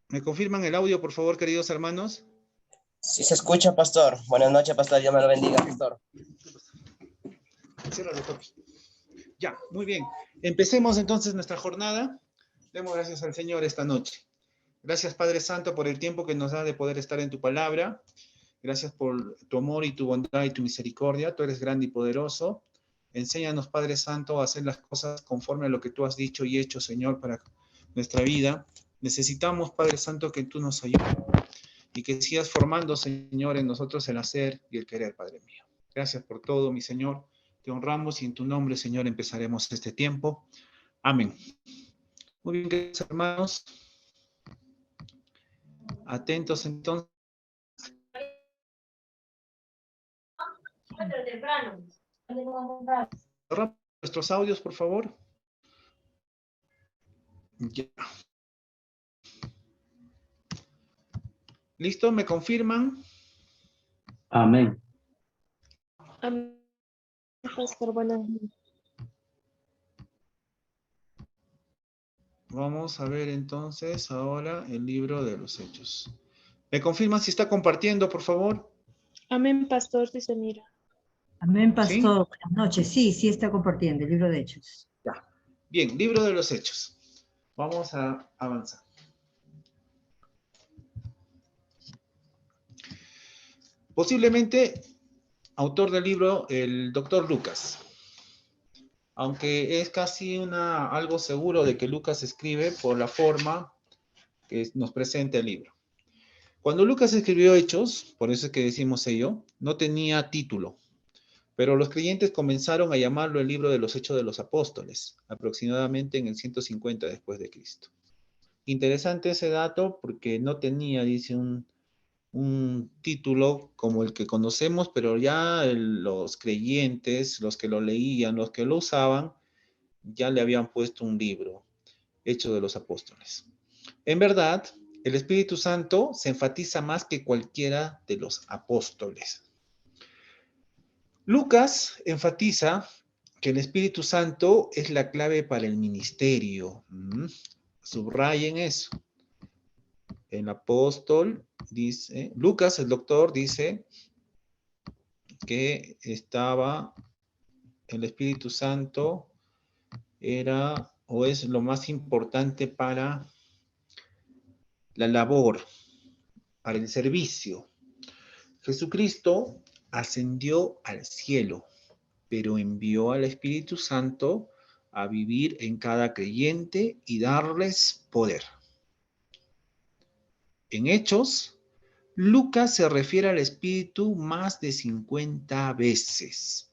¿Me confirman el audio, por favor, queridos hermanos? Sí se escucha, pastor. Buenas noches, pastor. Dios me lo bendiga, pastor. Ciérralo, papi. Ya, muy bien. Empecemos entonces nuestra jornada. Demos gracias al Señor esta noche. Gracias, Padre Santo, por el tiempo que nos da de poder estar en tu palabra. Gracias por tu amor y tu bondad y tu misericordia. Tú eres grande y poderoso. Enséñanos, Padre Santo, a hacer las cosas conforme a lo que tú has dicho y hecho, Señor, para nuestra vida. Necesitamos, Padre Santo, que tú nos ayudes y que sigas formando, Señor, en nosotros el hacer y el querer, Padre mío. Gracias por todo, mi Señor. Te honramos y en tu nombre, Señor, empezaremos este tiempo. Amén. Muy bien, queridos hermanos. Atentos entonces. Cerramos nuestros audios, por favor. Ya. ¿Listo? ¿Me confirman? Amén. Amén, pastor, buenas noches. Vamos a ver entonces ahora el libro de los Hechos. ¿Me confirman si está compartiendo, por favor? Amén, pastor, si se mira. Amén, ¿Sí? pastor. Buenas noches. Sí, sí está compartiendo el libro de Hechos. Ya. Bien, libro de los Hechos. Vamos a avanzar. Posiblemente, autor del libro, el doctor Lucas. Aunque es casi algo seguro de que Lucas escribe por la forma que nos presenta el libro. Cuando Lucas escribió Hechos, por eso es que decimos ello, no tenía título, pero los creyentes comenzaron a llamarlo el libro de los Hechos de los Apóstoles, aproximadamente en el 150 después de Cristo. Interesante ese dato porque no tenía, dice, un título como el que conocemos, pero ya los creyentes, los que lo leían, los que lo usaban, ya le habían puesto un libro, Hechos de los Apóstoles. En verdad, el Espíritu Santo se enfatiza más que cualquiera de los apóstoles. Lucas enfatiza que el Espíritu Santo es la clave para el ministerio. Subrayen eso. El apóstol dice, Lucas, el doctor, dice que el Espíritu Santo era o es lo más importante para la labor, para el servicio. Jesucristo ascendió al cielo, pero envió al Espíritu Santo a vivir en cada creyente y darles poder. En Hechos, Lucas se refiere al Espíritu más de 50 veces.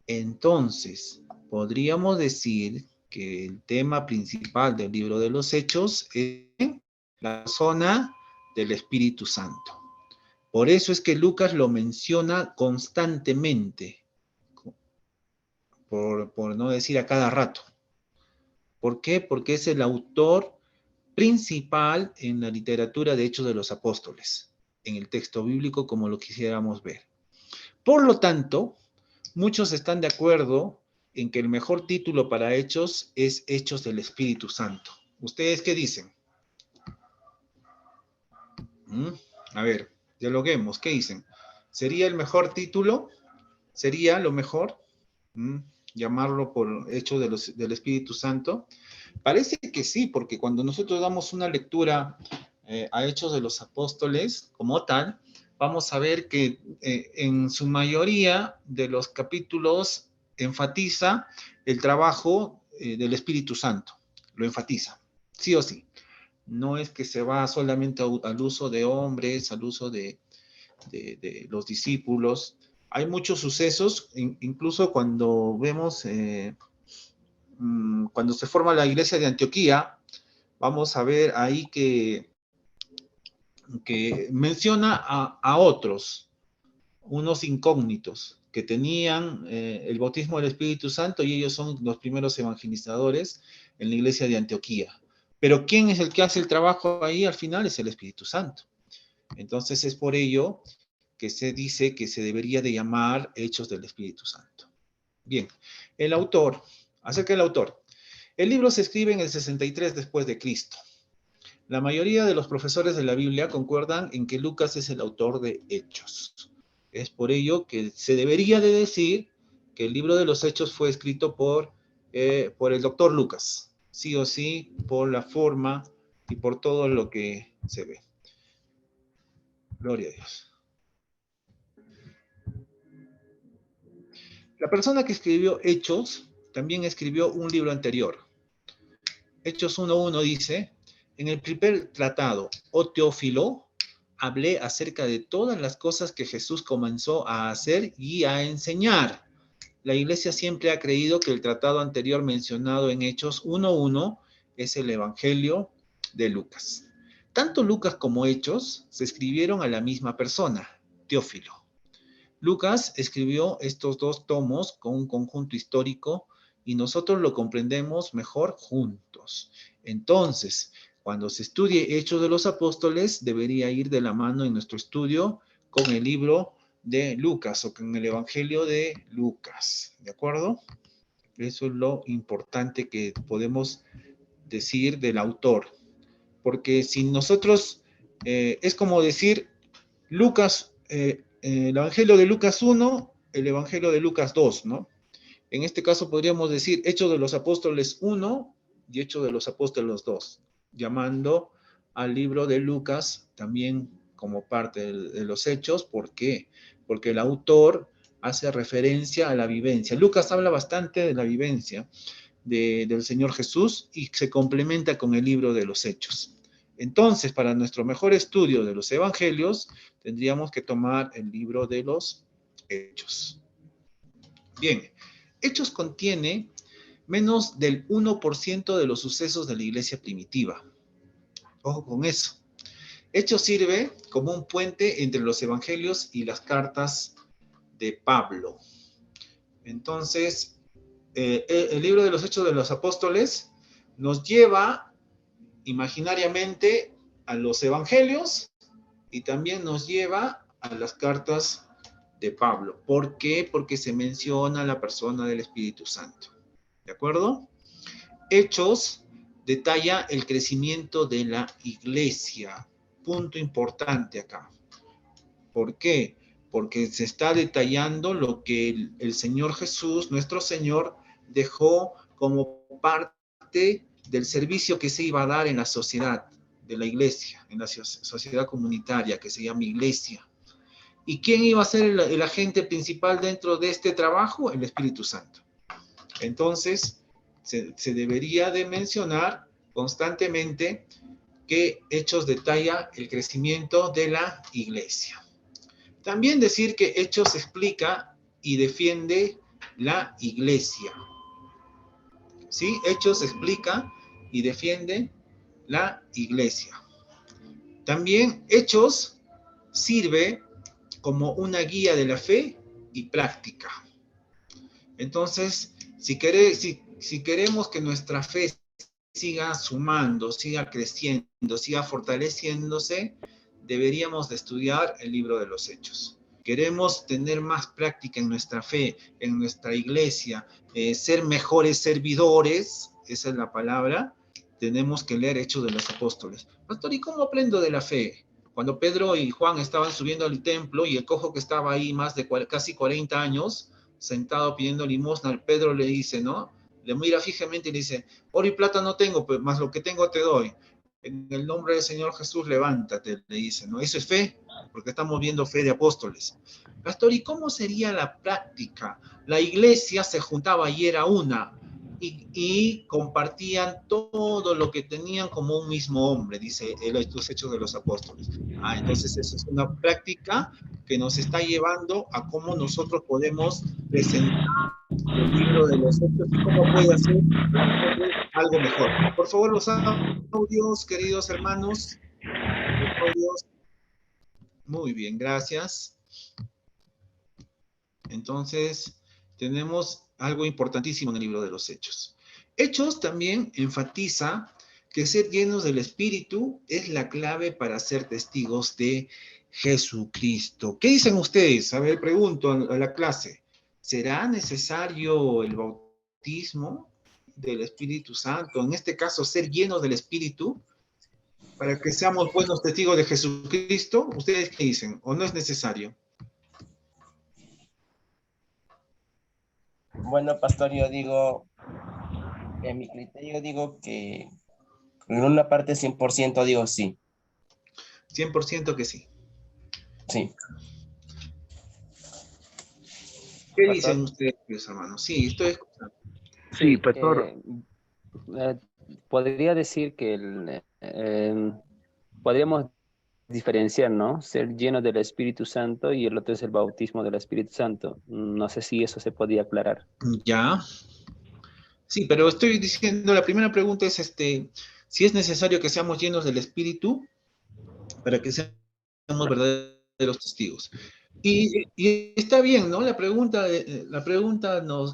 Entonces, podríamos decir que el tema principal del libro de los Hechos es la persona del Espíritu Santo. Por eso es que Lucas lo menciona constantemente, por no decir a cada rato. ¿Por qué? Porque es el autor principal en la literatura de Hechos de los Apóstoles, en el texto bíblico como lo quisiéramos ver. Por lo tanto, muchos están de acuerdo en que el mejor título para Hechos es Hechos del Espíritu Santo. ¿Ustedes qué dicen? A ver, dialoguemos, ¿qué dicen? ¿Sería el mejor título? ¿Sería lo mejor? Llamarlo por Hechos del Espíritu Santo. Parece que sí, porque cuando nosotros damos una lectura a Hechos de los Apóstoles como tal, vamos a ver que en su mayoría de los capítulos enfatiza el trabajo del Espíritu Santo, lo enfatiza, sí o sí. No es que se va solamente al uso de hombres, al uso de los discípulos. Hay muchos sucesos, incluso cuando vemos, cuando se forma la iglesia de Antioquía, vamos a ver ahí que menciona a otros, unos incógnitos, que tenían el bautismo del Espíritu Santo y ellos son los primeros evangelizadores en la iglesia de Antioquía. Pero ¿quién es el que hace el trabajo ahí al final? Es el Espíritu Santo. Entonces es por ello que se dice que se debería de llamar Hechos del Espíritu Santo. Bien, el autor, acerca del autor. El libro se escribe en el 63 después de Cristo. La mayoría de los profesores de la Biblia concuerdan en que Lucas es el autor de Hechos. Es por ello que se debería de decir que el libro de los Hechos fue escrito por el doctor Lucas, sí o sí, por la forma y por todo lo que se ve. Gloria a Dios. La persona que escribió Hechos también escribió un libro anterior. Hechos 1:1 dice: en el primer tratado, oh Teófilo, hablé acerca de todas las cosas que Jesús comenzó a hacer y a enseñar. La Iglesia siempre ha creído que el tratado anterior mencionado en Hechos 1:1 es el Evangelio de Lucas. Tanto Lucas como Hechos se escribieron a la misma persona, Teófilo. Lucas escribió estos dos tomos con un conjunto histórico y nosotros lo comprendemos mejor juntos. Entonces, cuando se estudie Hechos de los Apóstoles, debería ir de la mano en nuestro estudio con el libro de Lucas o con el Evangelio de Lucas. ¿De acuerdo? Eso es lo importante que podemos decir del autor. Porque si nosotros, es como decir Lucas, el Evangelio de Lucas 1, el Evangelio de Lucas 2, ¿no? En este caso podríamos decir Hechos de los Apóstoles 1 y Hechos de los Apóstoles 2, llamando al libro de Lucas también como parte de los Hechos. ¿Por qué? Porque el autor hace referencia a la vivencia. Lucas habla bastante de la vivencia del Señor Jesús y se complementa con el libro de los Hechos. Entonces, para nuestro mejor estudio de los Evangelios, tendríamos que tomar el libro de los Hechos. Bien, Hechos contiene menos del 1% de los sucesos de la iglesia primitiva. Ojo con eso. Hechos sirve como un puente entre los Evangelios y las cartas de Pablo. Entonces, el libro de los Hechos de los Apóstoles nos lleva imaginariamente a los Evangelios y también nos lleva a las cartas de Pablo. ¿Por qué? Porque se menciona la persona del Espíritu Santo. ¿De acuerdo? Hechos detalla el crecimiento de la iglesia. Punto importante acá. ¿Por qué? Porque se está detallando lo que el Señor Jesús, nuestro Señor, dejó como parte del servicio que se iba a dar en la sociedad de la iglesia, en la sociedad comunitaria que se llama iglesia. ¿Y quién iba a ser el agente principal dentro de este trabajo? El Espíritu Santo. Entonces, se debería de mencionar constantemente que Hechos detalla el crecimiento de la iglesia. También decir que Hechos explica y defiende la iglesia. ¿Sí? Hechos explica y defiende la iglesia. También Hechos sirve como una guía de la fe y práctica. Entonces, si queremos que nuestra fe siga sumando, siga creciendo, siga fortaleciéndose, deberíamos de estudiar el libro de los Hechos. Queremos tener más práctica en nuestra fe, en nuestra iglesia, ser mejores servidores, esa es la palabra, tenemos que leer Hechos de los Apóstoles. Pastor, ¿y cómo aprendo de la fe? Cuando Pedro y Juan estaban subiendo al templo y el cojo que estaba ahí más de casi 40 años, sentado pidiendo limosna, Pedro le dice, ¿no? Le mira fijamente y le dice, oro y plata no tengo, pues más lo que tengo te doy. En el nombre del Señor Jesús, levántate, le dice, ¿no? Eso es fe, porque estamos viendo fe de apóstoles. Pastor, ¿y cómo sería la práctica? La iglesia se juntaba y era una, y compartían todo lo que tenían como un mismo hombre, dice los Hechos de los Apóstoles. Entonces eso es una práctica que nos está llevando a cómo nosotros podemos presentar el libro de los Hechos y cómo puede hacer algo mejor. Por favor, los audios, queridos hermanos. Los audios. Muy bien, gracias. Entonces, tenemos algo importantísimo en el libro de los Hechos. Hechos también enfatiza que ser llenos del Espíritu es la clave para ser testigos de Jesucristo. ¿Qué dicen ustedes? A ver, pregunto a la clase. ¿Será necesario el bautismo? del Espíritu Santo, en este caso ser llenos del Espíritu, para que seamos buenos testigos de Jesucristo? ¿Ustedes qué dicen? ¿O no es necesario? Bueno, pastor, yo digo, en mi criterio digo que en una parte 100% digo sí, 100% que sí. sí. ¿Qué dicen Pastor. ustedes, mis hermanos? Sí, estoy escuchando. Sí, Sí, pastor. podría decir que podríamos diferenciar, ¿no? Ser lleno del Espíritu Santo y el otro es el bautismo del Espíritu Santo. No sé si eso se podía aclarar. Ya. Sí, pero estoy diciendo, la primera pregunta es, si es necesario que seamos llenos del Espíritu para que seamos verdaderos testigos. Y está bien, ¿no? La pregunta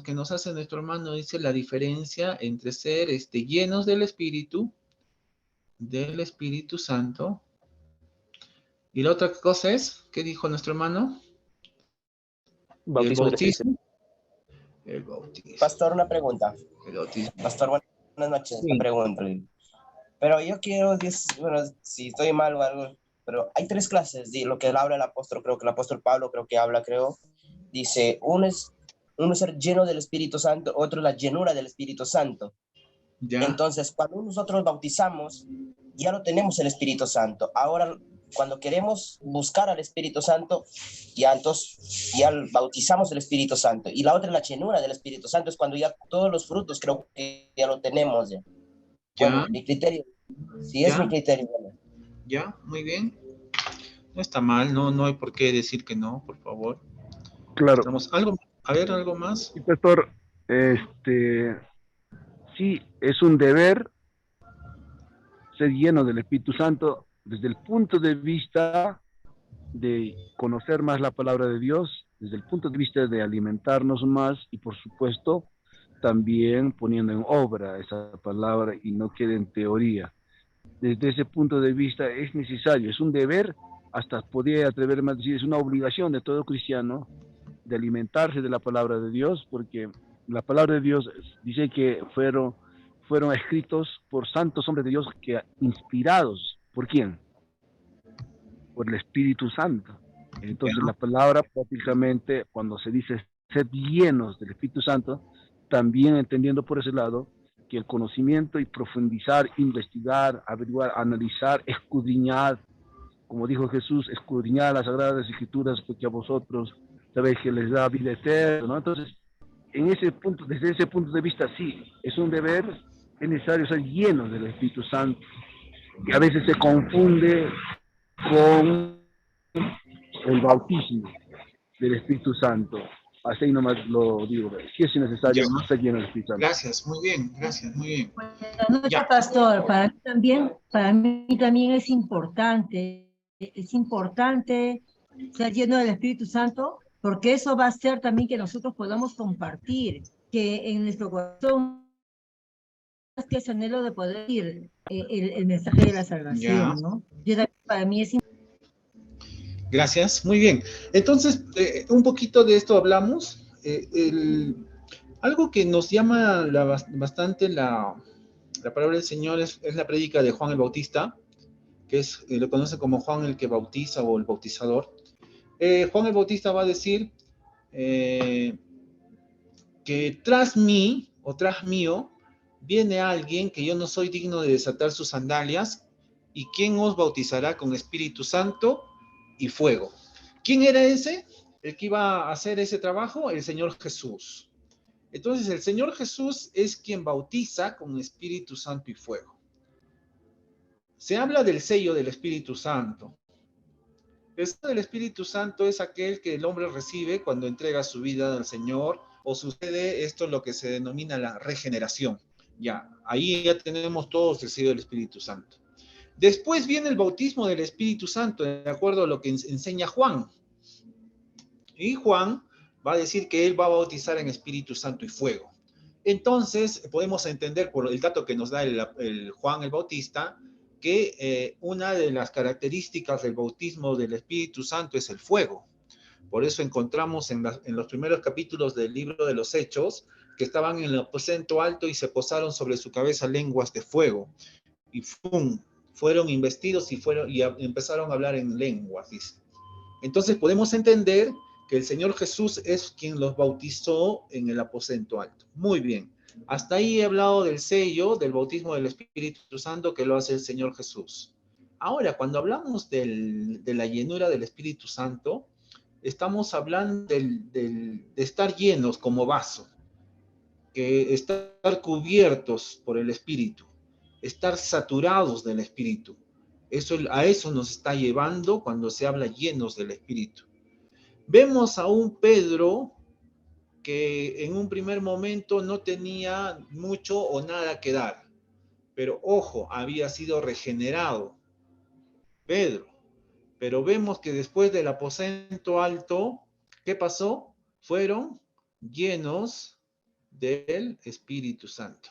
que nos hace nuestro hermano dice la diferencia entre ser llenos del Espíritu Santo, y la otra cosa es, ¿qué dijo nuestro hermano? El Bautismo del Espíritu. bautismo. El bautismo. Pastor, una pregunta. El bautismo. Pastor, buenas noches, Sí. una pregunta. Pero yo quiero, bueno, si estoy mal o algo, pero hay tres clases de lo que habla el apóstol, creo que el apóstol Pablo dice, uno es ser lleno del Espíritu Santo, otro la llenura del Espíritu Santo. ¿Ya? Entonces, cuando nosotros bautizamos, ya no tenemos el Espíritu Santo. Ahora, cuando queremos buscar al Espíritu Santo, entonces ya bautizamos el Espíritu Santo. Y la otra, la llenura del Espíritu Santo, es cuando ya todos los frutos creo que ya lo tenemos. Ya. ¿Ya? Bueno, mi criterio, si es ¿Ya? mi criterio. Bueno. ¿Ya? Muy bien. No está mal, no hay por qué decir que no, por favor. Claro. ¿Algo más? Sí, pastor, sí, es un deber ser lleno del Espíritu Santo desde el punto de vista de conocer más la palabra de Dios, desde el punto de vista de alimentarnos más y por supuesto también poniendo en obra esa palabra y no quede en teoría. Desde ese punto de vista es necesario, es un deber, hasta podría atreverme a decir, es una obligación de todo cristiano de alimentarse de la palabra de Dios, porque la palabra de Dios dice que fueron escritos por santos hombres de Dios que inspirados, ¿por quién? Por el Espíritu Santo. Entonces la palabra prácticamente cuando se dice ser llenos del Espíritu Santo, también entendiendo por ese lado que el conocimiento y profundizar, investigar, averiguar, analizar, escudriñar, como dijo Jesús, escudriñar las Sagradas Escrituras porque a vosotros sabéis que les da vida eterna, ¿no? Entonces, desde ese punto de vista, sí, es un deber, es necesario ser llenos del Espíritu Santo, y a veces se confunde con el bautismo del Espíritu Santo. Así nomás lo digo, si es necesario Ya. ser lleno del Espíritu Santo. Gracias, muy bien, gracias, muy bien. Buenas noches, Ya. pastor. Para mí también es importante ser lleno del Espíritu Santo, porque eso va a hacer también que nosotros podamos compartir, que en nuestro corazón que ese anhelo de poder ir el mensaje de la salvación, Ya. ¿no? Para mí es Gracias, muy bien. Entonces, un poquito de esto hablamos. Algo que nos llama bastante la palabra del Señor es la prédica de Juan el Bautista, que lo conoce como Juan el que bautiza o el bautizador. Juan el Bautista va a decir que tras mí o tras mío viene alguien que yo no soy digno de desatar sus sandalias, y quien os bautizará con Espíritu Santo y fuego. ¿Quién era ese? El que iba a hacer ese trabajo, el Señor Jesús. Entonces, el Señor Jesús es quien bautiza con Espíritu Santo y fuego. Se habla del sello del Espíritu Santo. El sello del Espíritu Santo es aquel que el hombre recibe cuando entrega su vida al Señor, o sucede esto lo que se denomina la regeneración. Ya, ahí ya tenemos todos el sello del Espíritu Santo. Después viene el bautismo del Espíritu Santo, de acuerdo a lo que enseña Juan. Y Juan va a decir que él va a bautizar en Espíritu Santo y fuego. Entonces, podemos entender por el dato que nos da el Juan el Bautista, que una de las características del bautismo del Espíritu Santo es el fuego. Por eso encontramos en los primeros capítulos del libro de los Hechos que estaban en el aposento alto y se posaron sobre su cabeza lenguas de fuego. Y ¡fum! Fueron investidos y empezaron a hablar en lenguas, dice. Entonces podemos entender que el Señor Jesús es quien los bautizó en el aposento alto. Muy bien. Hasta ahí he hablado del sello, del bautismo del Espíritu Santo que lo hace el Señor Jesús. Ahora, cuando hablamos de la llenura del Espíritu Santo, estamos hablando de estar llenos como vaso, que estar cubiertos por el Espíritu, estar saturados del Espíritu. A eso nos está llevando cuando se habla llenos del Espíritu. Vemos a un Pedro que en un primer momento no tenía mucho o nada que dar, pero ojo, había sido regenerado Pedro. Pero vemos que después del aposento alto, ¿qué pasó? Fueron llenos del Espíritu Santo.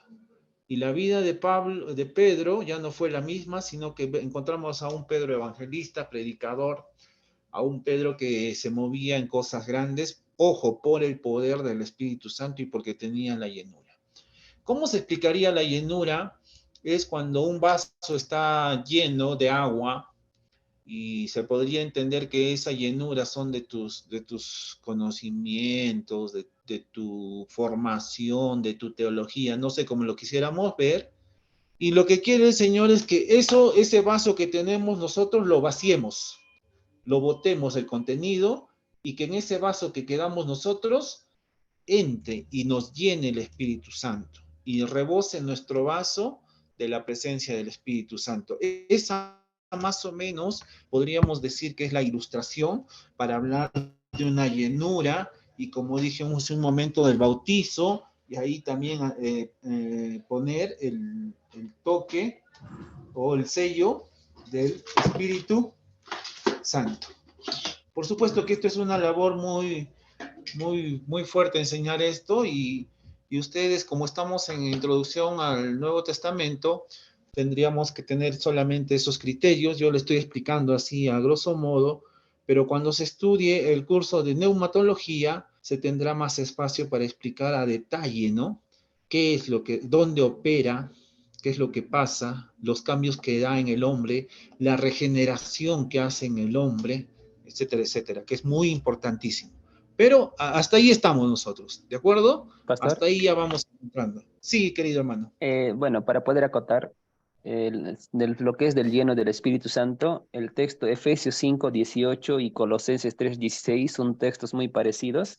Y la vida de Pedro ya no fue la misma, sino que encontramos a un Pedro evangelista, predicador, a un Pedro que se movía en cosas grandes, ojo, por el poder del Espíritu Santo y porque tenía la llenura. ¿Cómo se explicaría la llenura? Es cuando un vaso está lleno de agua y se podría entender que esa llenura son de tus conocimientos, de tu formación, de tu teología, no sé cómo lo quisiéramos ver. Y lo que quiere el Señor es que ese vaso que tenemos nosotros lo vaciemos, lo botemos el contenido y que en ese vaso que quedamos nosotros entre y nos llene el Espíritu Santo y rebose nuestro vaso de la presencia del Espíritu Santo. Esa más o menos podríamos decir que es la ilustración para hablar de una llenura y como dijimos hace un momento del bautizo y ahí también poner el toque o el sello del Espíritu Santo. Por supuesto que esto es una labor muy fuerte enseñar esto y ustedes, como estamos en introducción al Nuevo Testamento, tendríamos que tener solamente esos criterios. Yo le estoy explicando así a grosso modo, pero cuando se estudie el curso de neumatología, se tendrá más espacio para explicar a detalle, ¿no? ¿Qué es dónde opera? ¿Qué es lo que pasa? Los cambios que da en el hombre, la regeneración que hace en el hombre, etcétera, etcétera, que es muy importantísimo. Pero hasta ahí estamos nosotros, ¿de acuerdo? Pastor. Hasta ahí ya vamos entrando. Sí, querido hermano. Bueno, para poder acotar lo que es del lleno del Espíritu Santo, el texto Efesios 5:18 y Colosenses 3:16 son textos muy parecidos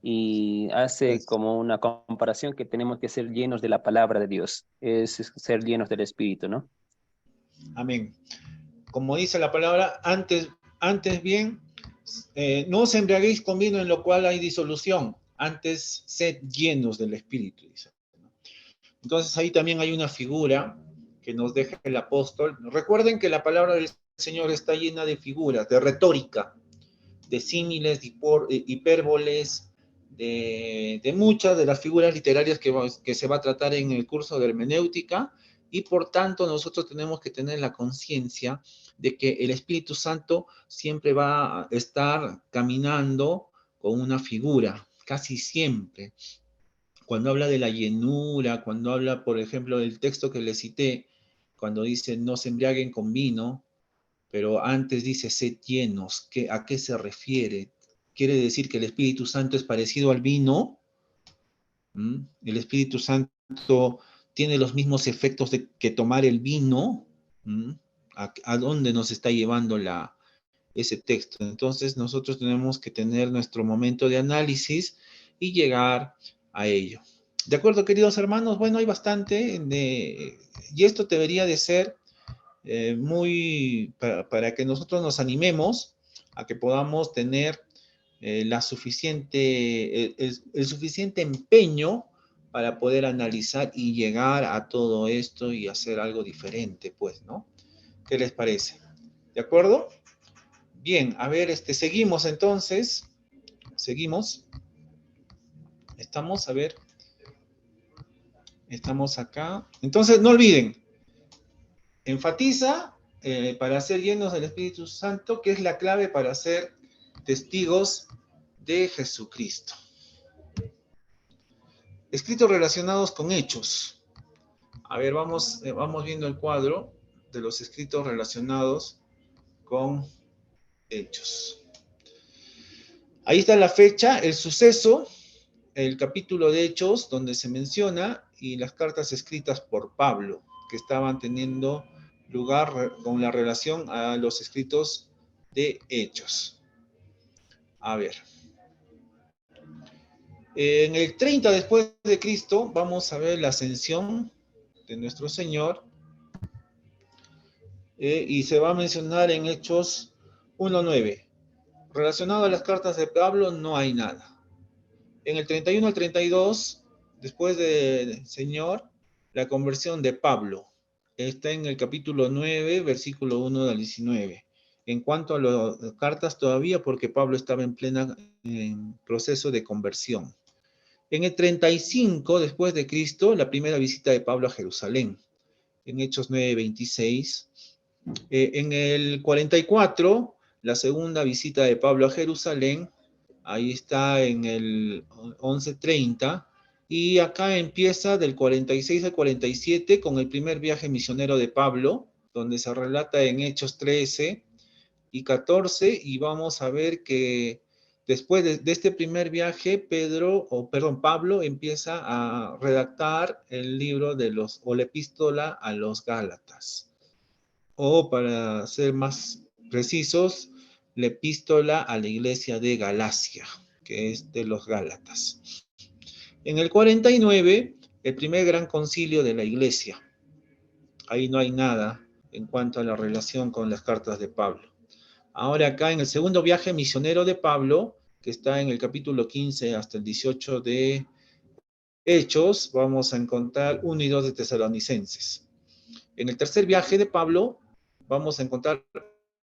y hace como una comparación que tenemos que ser llenos de la palabra de Dios, es ser llenos del Espíritu, ¿no? Amén. Como dice la palabra, antes bien, no os embriaguéis con vino en lo cual hay disolución, antes sed llenos del Espíritu, dice. Entonces ahí también hay una figura que nos deja el apóstol. Recuerden que la palabra del Señor está llena de figuras, de retórica, de símiles, de hipérboles, de muchas de las figuras literarias que se va a tratar en el curso de hermenéutica, y por tanto nosotros tenemos que tener la conciencia de que el Espíritu Santo siempre va a estar caminando con una figura, casi siempre. Cuando habla de la llenura, cuando habla, por ejemplo, del texto que le cité, cuando dice no se embriaguen con vino, pero antes dice sed llenos, ¿a qué se refiere? ¿Quiere decir que el Espíritu Santo es parecido al vino? ¿El Espíritu Santo tiene los mismos efectos que tomar el vino? ¿A dónde nos está llevando ese texto? Entonces nosotros tenemos que tener nuestro momento de análisis y llegar a ello. ¿De acuerdo, queridos hermanos? Bueno, hay bastante, y esto debería de ser para que nosotros nos animemos a que podamos tener el suficiente empeño para poder analizar y llegar a todo esto y hacer algo diferente, pues, ¿no? ¿Qué les parece? ¿De acuerdo? Bien, a ver, seguimos entonces. Seguimos. Estamos, a ver. Estamos acá. Entonces, no olviden, enfatiza para ser llenos del Espíritu Santo, que es la clave para ser testigos de Jesucristo. Escritos relacionados con hechos. A ver, vamos viendo el cuadro de los escritos relacionados con hechos. Ahí está la fecha, el suceso, el capítulo de Hechos donde se menciona y las cartas escritas por Pablo que estaban teniendo lugar con la relación a los escritos de Hechos. A ver. En el 30 después de Cristo vamos a ver la ascensión de nuestro Señor y se va a mencionar en Hechos 1:9. Relacionado a las cartas de Pablo no hay nada. En el 31 al 32, después del Señor, la conversión de Pablo. Está en el capítulo 9, versículo 1 al 19. En cuanto a las cartas todavía, porque Pablo estaba en proceso de conversión. En el 35, después de Cristo, la primera visita de Pablo a Jerusalén. En Hechos 9:26. En el 44, la segunda visita de Pablo a Jerusalén. Ahí está en el 11:30. Y acá empieza del 46 al 47 con el primer viaje misionero de Pablo, donde se relata en Hechos 13 y 14. Y vamos a ver que después de este primer viaje, Pablo empieza a redactar el libro o la epístola a los Gálatas. O para ser más precisos, la epístola a la iglesia de Galacia, que es de los Gálatas. En el 49, el primer gran concilio de la iglesia. Ahí no hay nada en cuanto a la relación con las cartas de Pablo. Ahora acá en el segundo viaje misionero de Pablo, que está en el capítulo 15 hasta el 18 de Hechos, vamos a encontrar 1 y 2 de Tesalonicenses. En el tercer viaje de Pablo, vamos a encontrar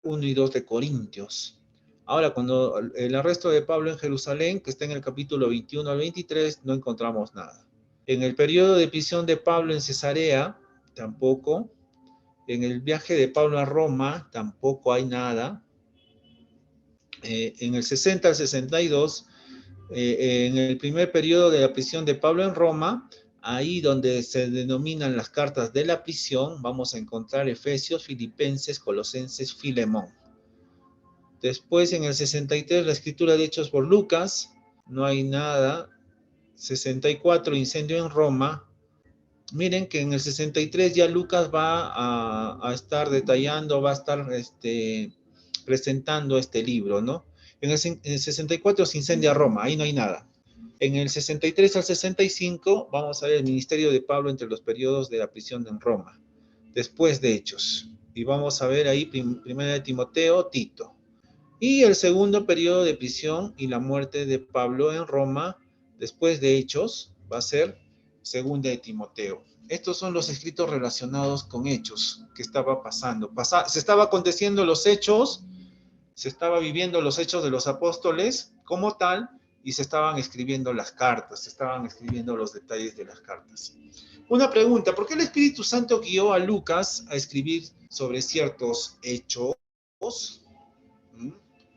1 y 2 de Corintios. Ahora, cuando el arresto de Pablo en Jerusalén, que está en el capítulo 21 al 23, no encontramos nada. En el periodo de prisión de Pablo en Cesarea, tampoco. En el viaje de Pablo a Roma, tampoco hay nada. En el 60 al 62, en el primer periodo de la prisión de Pablo en Roma, ahí donde se denominan las cartas de la prisión, vamos a encontrar Efesios, Filipenses, Colosenses, Filemón. Después, en el 63, la escritura de Hechos por Lucas, no hay nada. 64, incendio en Roma. Miren que en el 63 ya Lucas va a estar detallando, va a estar presentando este libro, ¿no? En el 64 se incendia Roma, ahí no hay nada. En el 63 al 65 vamos a ver el ministerio de Pablo entre los periodos de la prisión en Roma, después de Hechos. Y vamos a ver ahí primera de Timoteo, Tito. Y el segundo periodo de prisión y la muerte de Pablo en Roma, después de Hechos, va a ser segunda de Timoteo. Estos son los escritos relacionados con Hechos que estaba pasando. Se estaba aconteciendo los hechos, se estaba viviendo los hechos de los apóstoles como tal, y se estaban escribiendo las cartas, se estaban escribiendo los detalles de las cartas. Una pregunta, ¿por qué el Espíritu Santo guió a Lucas a escribir sobre ciertos hechos?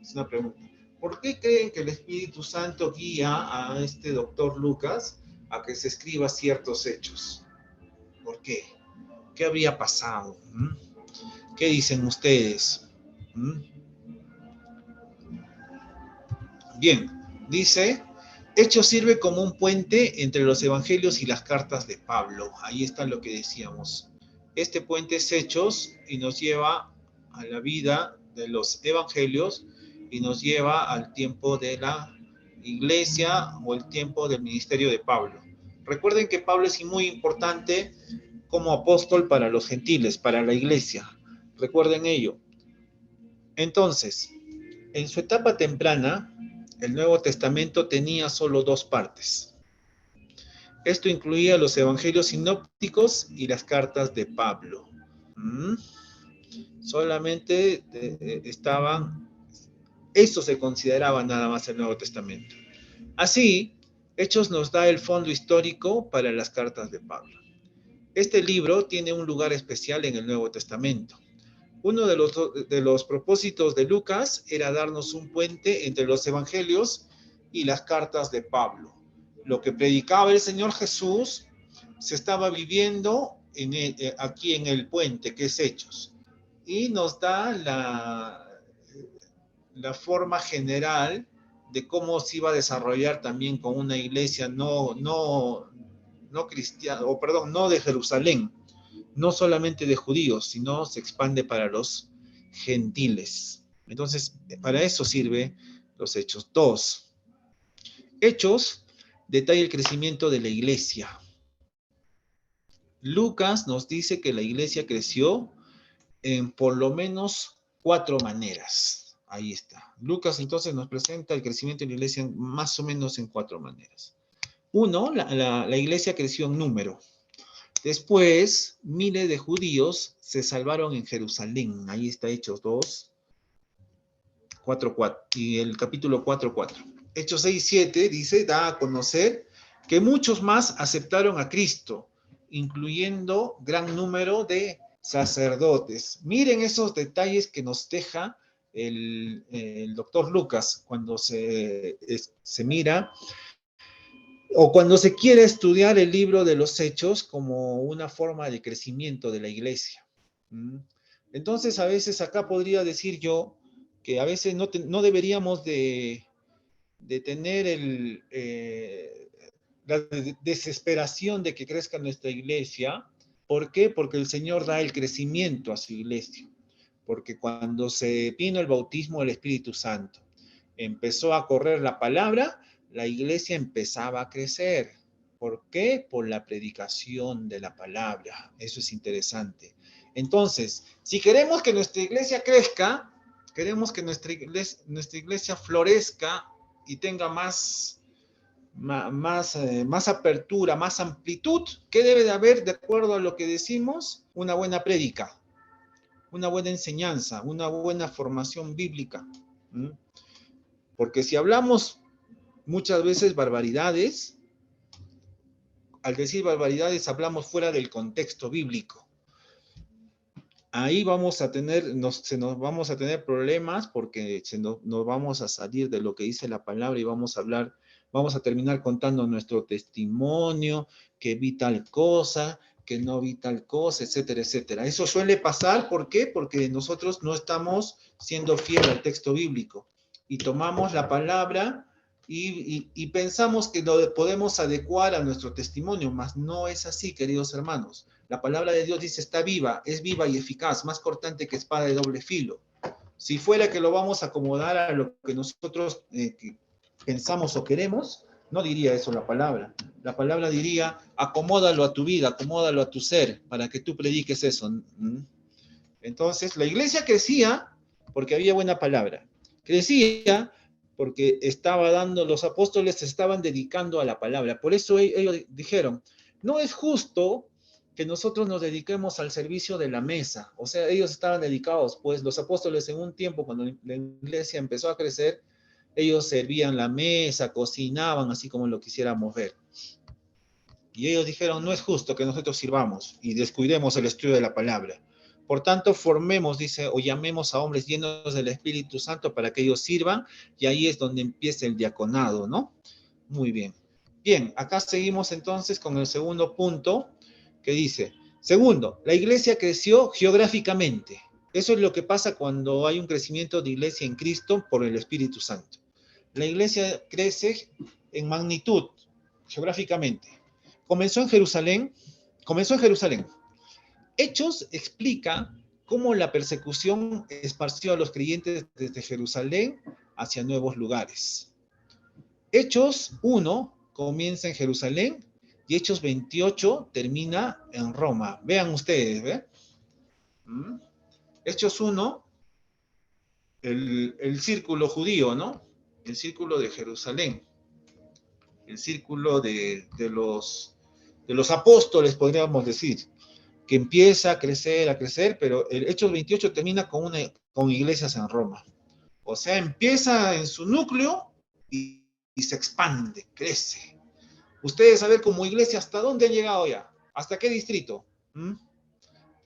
Es una pregunta. ¿Por qué creen que el Espíritu Santo guía a este doctor Lucas a que se escriba ciertos hechos? ¿Por qué? ¿Qué habría pasado? ¿Qué dicen ustedes? Bien, dice, Hechos sirve como un puente entre los evangelios y las cartas de Pablo. Ahí está lo que decíamos. Este puente es Hechos y nos lleva a la vida de los evangelios y nos lleva al tiempo de la iglesia o el tiempo del ministerio de Pablo. Recuerden que Pablo es muy importante como apóstol para los gentiles, para la iglesia. Recuerden ello. Entonces, en su etapa temprana, el Nuevo Testamento tenía solo 2 partes. Esto incluía los evangelios sinópticos y las cartas de Pablo. Solamente eso se consideraba nada más el Nuevo Testamento. Así, Hechos nos da el fondo histórico para las cartas de Pablo. Este libro tiene un lugar especial en el Nuevo Testamento. Uno de los propósitos de Lucas era darnos un puente entre los evangelios y las cartas de Pablo. Lo que predicaba el Señor Jesús se estaba viviendo aquí en el puente, que es Hechos. Y nos da la forma general de cómo se iba a desarrollar también con una iglesia no cristiana, o perdón, no de Jerusalén, no solamente de judíos, sino se expande para los gentiles. Entonces, para eso sirve los Hechos. 2. Hechos detalla el crecimiento de la iglesia. Lucas nos dice que la iglesia creció en por lo menos 4 maneras. Ahí está. Lucas entonces nos presenta el crecimiento de la iglesia más o menos en 4 maneras. 1, la iglesia creció en número. Después, miles de judíos se salvaron en Jerusalén. Ahí está Hechos 2, 4, 4. Y el capítulo 4, 4. Hechos 6, 7 dice, da a conocer que muchos más aceptaron a Cristo, incluyendo gran número de sacerdotes. Miren esos detalles que nos deja el doctor Lucas cuando se mira o cuando se quiere estudiar el libro de los Hechos como una forma de crecimiento de la iglesia. Entonces, a veces acá podría decir yo que a veces no deberíamos de tener la desesperación de que crezca nuestra iglesia. ¿Por qué? Porque el Señor da el crecimiento a su iglesia. Porque cuando se vino el bautismo del Espíritu Santo, empezó a correr la palabra, la iglesia empezaba a crecer. ¿Por qué? Por la predicación de la palabra. Eso es interesante. Entonces, si queremos que nuestra iglesia crezca, queremos que nuestra iglesia florezca y tenga más apertura, más amplitud, ¿qué debe de haber de acuerdo a lo que decimos? Una buena prédica, una buena enseñanza, una buena formación bíblica. Porque si hablamos muchas veces barbaridades, al decir barbaridades hablamos fuera del contexto bíblico. Ahí vamos a tener problemas porque nos vamos a salir de lo que dice la palabra y vamos a terminar contando nuestro testimonio, que vi tal cosa, que no vi tal cosa, etcétera, etcétera. Eso suele pasar, ¿por qué? Porque nosotros no estamos siendo fieles al texto bíblico y tomamos la palabra y pensamos que lo podemos adecuar a nuestro testimonio, mas no es así, queridos hermanos. La palabra de Dios dice, está viva, es viva y eficaz, más cortante que espada de doble filo. Si fuera que lo vamos a acomodar a lo que nosotros pensamos o queremos, no diría eso la palabra. La palabra diría, acomódalo a tu vida, acomódalo a tu ser, para que tú prediques eso. Entonces, la iglesia crecía porque había buena palabra. Crecía porque los apóstoles se estaban dedicando a la palabra. Por eso ellos dijeron, no es justo que nosotros nos dediquemos al servicio de la mesa. O sea, ellos estaban dedicados, pues los apóstoles en un tiempo, cuando la iglesia empezó a crecer, ellos servían la mesa, cocinaban, así como lo quisiéramos ver. Y ellos dijeron, no es justo que nosotros sirvamos y descuidemos el estudio de la palabra. Por tanto, formemos, dice, o llamemos a hombres llenos del Espíritu Santo para que ellos sirvan, y ahí es donde empieza el diaconado, ¿no? Muy bien. Bien, acá seguimos entonces con el segundo punto, que dice, segundo, la iglesia creció geográficamente. Eso es lo que pasa cuando hay un crecimiento de iglesia en Cristo por el Espíritu Santo. La iglesia crece en magnitud, geográficamente. Comenzó en Jerusalén. Hechos explica cómo la persecución esparció a los creyentes desde Jerusalén hacia nuevos lugares. Hechos 1 comienza en Jerusalén y Hechos 28 termina en Roma. Vean ustedes, ¿ve? Hechos 1, el círculo judío, ¿no? El círculo de Jerusalén. El círculo de los apóstoles, podríamos decir, que empieza a crecer, pero el Hechos 28 termina con iglesias en Roma. O sea, empieza en su núcleo y se expande, crece. Ustedes saben como iglesia hasta dónde han llegado ya, hasta qué distrito.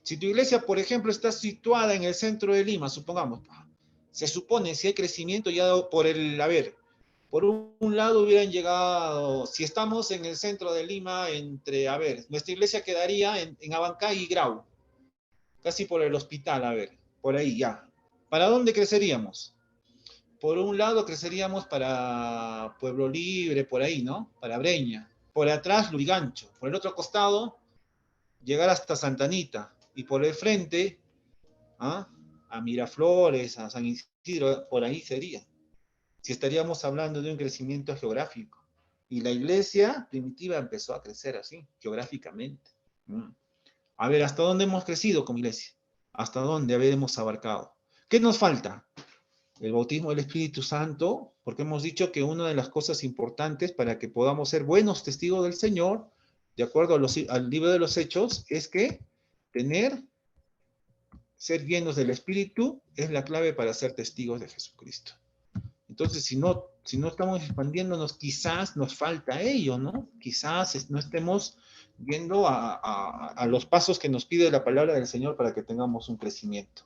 Si tu iglesia, por ejemplo, está situada en el centro de Lima, supongamos, se supone si hay crecimiento ya por Por un lado hubieran llegado, si estamos en el centro de Lima, a ver, nuestra iglesia quedaría en Abancay y Grau, casi por el hospital, a ver, por ahí ya. ¿Para dónde creceríamos? Por un lado creceríamos para Pueblo Libre, por ahí, ¿no? Para Breña. Por atrás, Lurigancho. Por el otro costado, llegar hasta Santa Anita. Y por el frente, ¿ah? A Miraflores, a San Isidro, por ahí sería. Si estaríamos hablando de un crecimiento geográfico. Y la iglesia primitiva empezó a crecer así, geográficamente. A ver, ¿hasta dónde hemos crecido como iglesia? ¿Hasta dónde hemos abarcado? ¿Qué nos falta? El bautismo del Espíritu Santo, porque hemos dicho que una de las cosas importantes para que podamos ser buenos testigos del Señor, de acuerdo al libro de los Hechos, es que ser llenos del Espíritu es la clave para ser testigos de Jesucristo. Entonces, si no estamos expandiéndonos, quizás nos falta ello, ¿no? Quizás no estemos yendo a los pasos que nos pide la palabra del Señor para que tengamos un crecimiento.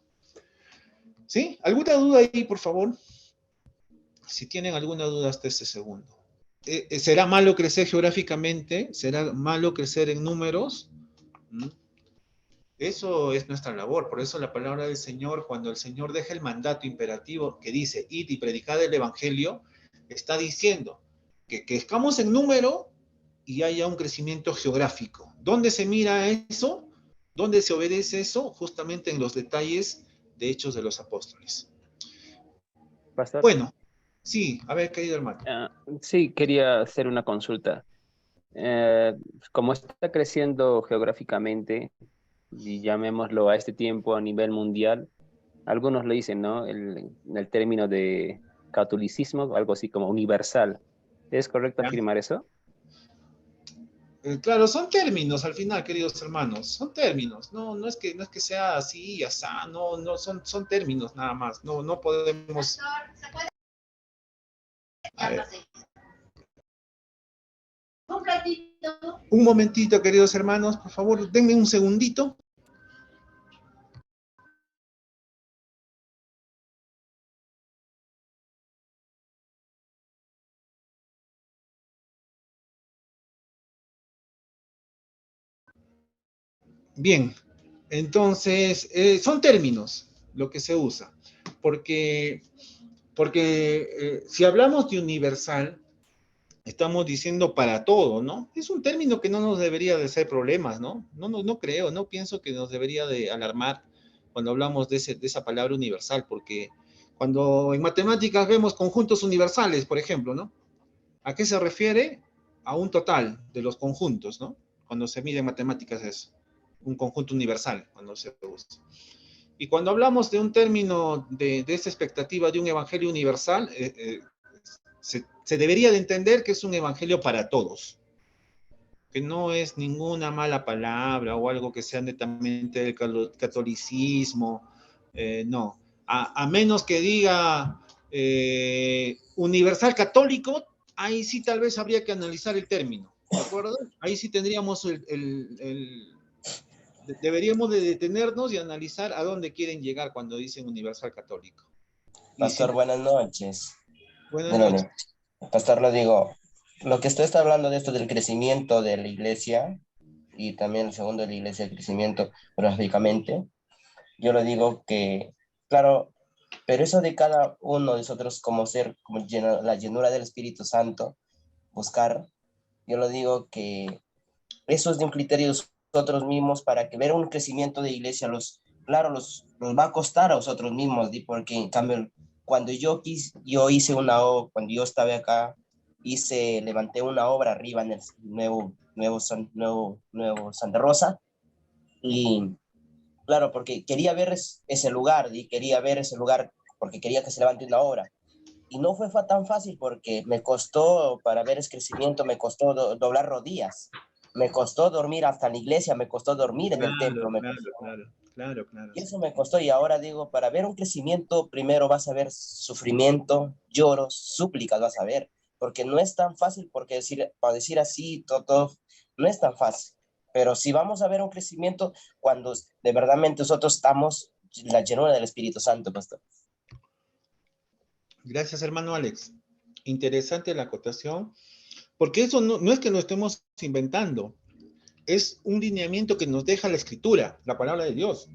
¿Sí? ¿Alguna duda ahí, por favor? Si tienen alguna duda hasta este segundo. ¿Será malo crecer geográficamente? ¿Será malo crecer en números? Eso es nuestra labor. Por eso la palabra del Señor, cuando el Señor deja el mandato imperativo que dice, id y predicad el evangelio, está diciendo que crezcamos en número y haya un crecimiento geográfico. ¿Dónde se mira eso? ¿Dónde se obedece eso? Justamente en los detalles de Hechos de los Apóstoles. Pastor. Bueno, sí, a ver, querido hermano. Sí, quería hacer una consulta. Como está creciendo geográficamente, y llamémoslo a este tiempo a nivel mundial, algunos lo dicen, ¿no? El término de catolicismo, algo así como universal. ¿Es correcto afirmar eso? Claro, son términos al final, queridos hermanos, son términos, no es que sea así y así, no, son términos nada más, no podemos... A ver. Un momentito, queridos hermanos, por favor, denme un segundito. Bien, entonces, son términos lo que se usa, porque si hablamos de universal, estamos diciendo para todo, ¿no? Es un término que no nos debería de ser problemas, ¿no? No creo, no pienso que nos debería de alarmar cuando hablamos de esa palabra universal, porque cuando en matemáticas vemos conjuntos universales, por ejemplo, ¿no? ¿A qué se refiere? A un total de los conjuntos, ¿no? Cuando se mide en matemáticas es un conjunto universal, cuando se usa. Y cuando hablamos de un término de esa expectativa de un evangelio universal, se debería de entender que es un evangelio para todos, que no es ninguna mala palabra o algo que sea netamente del catolicismo, no. A menos que diga universal católico, ahí sí tal vez habría que analizar el término, ¿de acuerdo? Ahí sí tendríamos deberíamos de detenernos y analizar a dónde quieren llegar cuando dicen universal católico. Pastor, buenas noches. Buenas noches. Pastor, lo digo, lo que usted está hablando de esto del crecimiento de la iglesia y también el segundo de la iglesia, el crecimiento gráficamente, yo le digo que, claro, pero eso de cada uno de nosotros como ser, como la llenura del Espíritu Santo, buscar, yo le digo que eso es de un criterio de nosotros mismos para que ver un crecimiento de iglesia, claro, los va a costar a nosotros mismos, porque en cambio, cuando yo hice cuando yo estaba acá, levanté una obra arriba en el nuevo Santa Rosa, y claro, porque quería ver ese lugar, porque quería que se levante una obra. Y no fue tan fácil porque me costó, para ver ese crecimiento, me costó doblar rodillas. Me costó dormir hasta en la iglesia, me costó dormir en el templo. Claro. Y eso me costó, y ahora digo, para ver un crecimiento, primero vas a ver sufrimiento, lloros, súplicas vas a ver, porque no es tan fácil, porque para decir así, todo, no es tan fácil. Pero si vamos a ver un crecimiento cuando de verdad nosotros estamos la llenura del Espíritu Santo, pastor. Gracias, hermano Alex. Interesante la acotación, porque eso no es que lo estemos inventando, es un lineamiento que nos deja la Escritura, la palabra de Dios,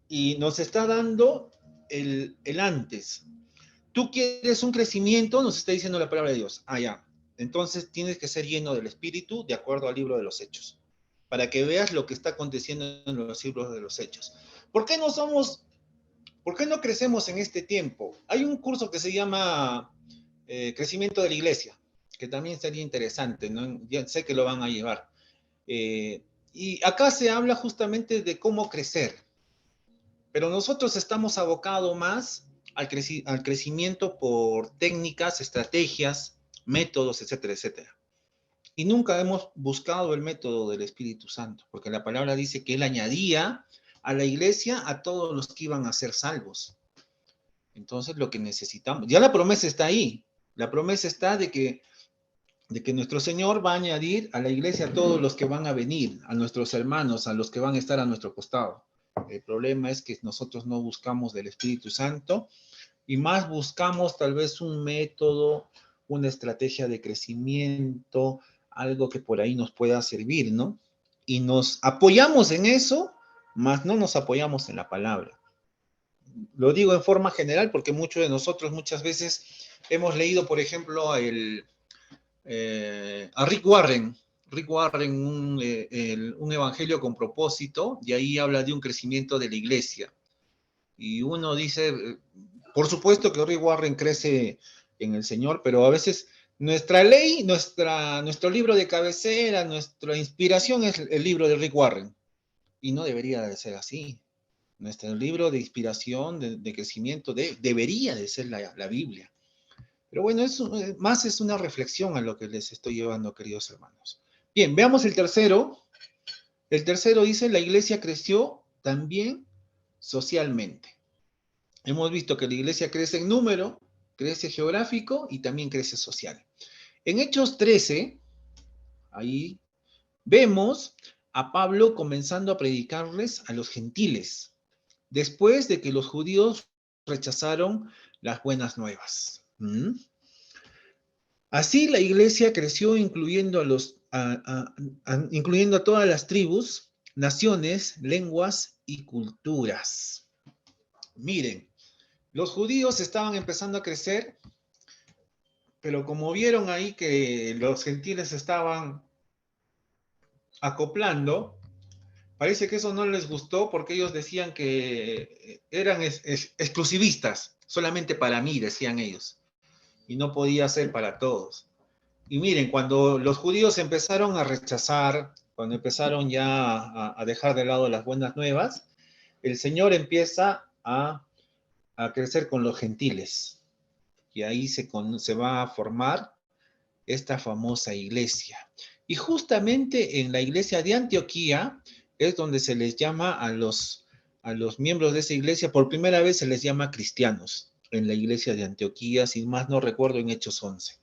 y nos está dando el antes. Tú quieres un crecimiento, nos está diciendo la palabra de Dios. Ah, ya. Entonces tienes que ser lleno del Espíritu de acuerdo al libro de los Hechos, para que veas lo que está aconteciendo en los libros de los Hechos. ¿Por qué no crecemos en este tiempo? Hay un curso que se llama Crecimiento de la Iglesia, que también sería interesante, ¿no? Ya sé que lo van a llevar. Y acá se habla justamente de cómo crecer, pero nosotros estamos abocados más al crecimiento por técnicas, estrategias, métodos, etcétera, etcétera. Y nunca hemos buscado el método del Espíritu Santo, porque la palabra dice que Él añadía a la iglesia a todos los que iban a ser salvos. Entonces lo que necesitamos, ya la promesa está ahí, la promesa está de que nuestro Señor va a añadir a la iglesia a todos los que van a venir, a nuestros hermanos, a los que van a estar a nuestro costado. El problema es que nosotros no buscamos del Espíritu Santo y más buscamos tal vez un método, una estrategia de crecimiento, algo que por ahí nos pueda servir, ¿no? Y nos apoyamos en eso, más no nos apoyamos en la palabra. Lo digo en forma general porque muchos de nosotros muchas veces hemos leído, por ejemplo, a Rick Warren, un evangelio con propósito, y ahí habla de un crecimiento de la iglesia. Y uno dice, por supuesto que Rick Warren crece en el Señor, pero a veces nuestra ley, nuestro libro de cabecera, nuestra inspiración es el libro de Rick Warren. Y no debería de ser así. Nuestro libro de inspiración, de crecimiento, debería de ser la Biblia. Pero bueno, más es una reflexión a lo que les estoy llevando, queridos hermanos. Bien, veamos el tercero. El tercero dice, la iglesia creció también socialmente. Hemos visto que la iglesia crece en número, crece geográfico y también crece social. En Hechos 13, ahí vemos a Pablo comenzando a predicarles a los gentiles, después de que los judíos rechazaron las buenas nuevas. Así la iglesia creció incluyendo incluyendo a todas las tribus, naciones, lenguas y culturas. Miren, los judíos estaban empezando a crecer, pero como vieron ahí que los gentiles estaban acoplando, parece que eso no les gustó porque ellos decían que eran exclusivistas, solamente para mí, decían ellos, y no podía ser para todos. Y miren, cuando los judíos empezaron a rechazar, cuando empezaron ya a dejar de lado las buenas nuevas, el Señor empieza a crecer con los gentiles. Y ahí se va a formar esta famosa iglesia. Y justamente en la iglesia de Antioquía es donde se les llama a los miembros de esa iglesia, por primera vez se les llama cristianos, en la iglesia de Antioquía, si más no recuerdo, en Hechos 11.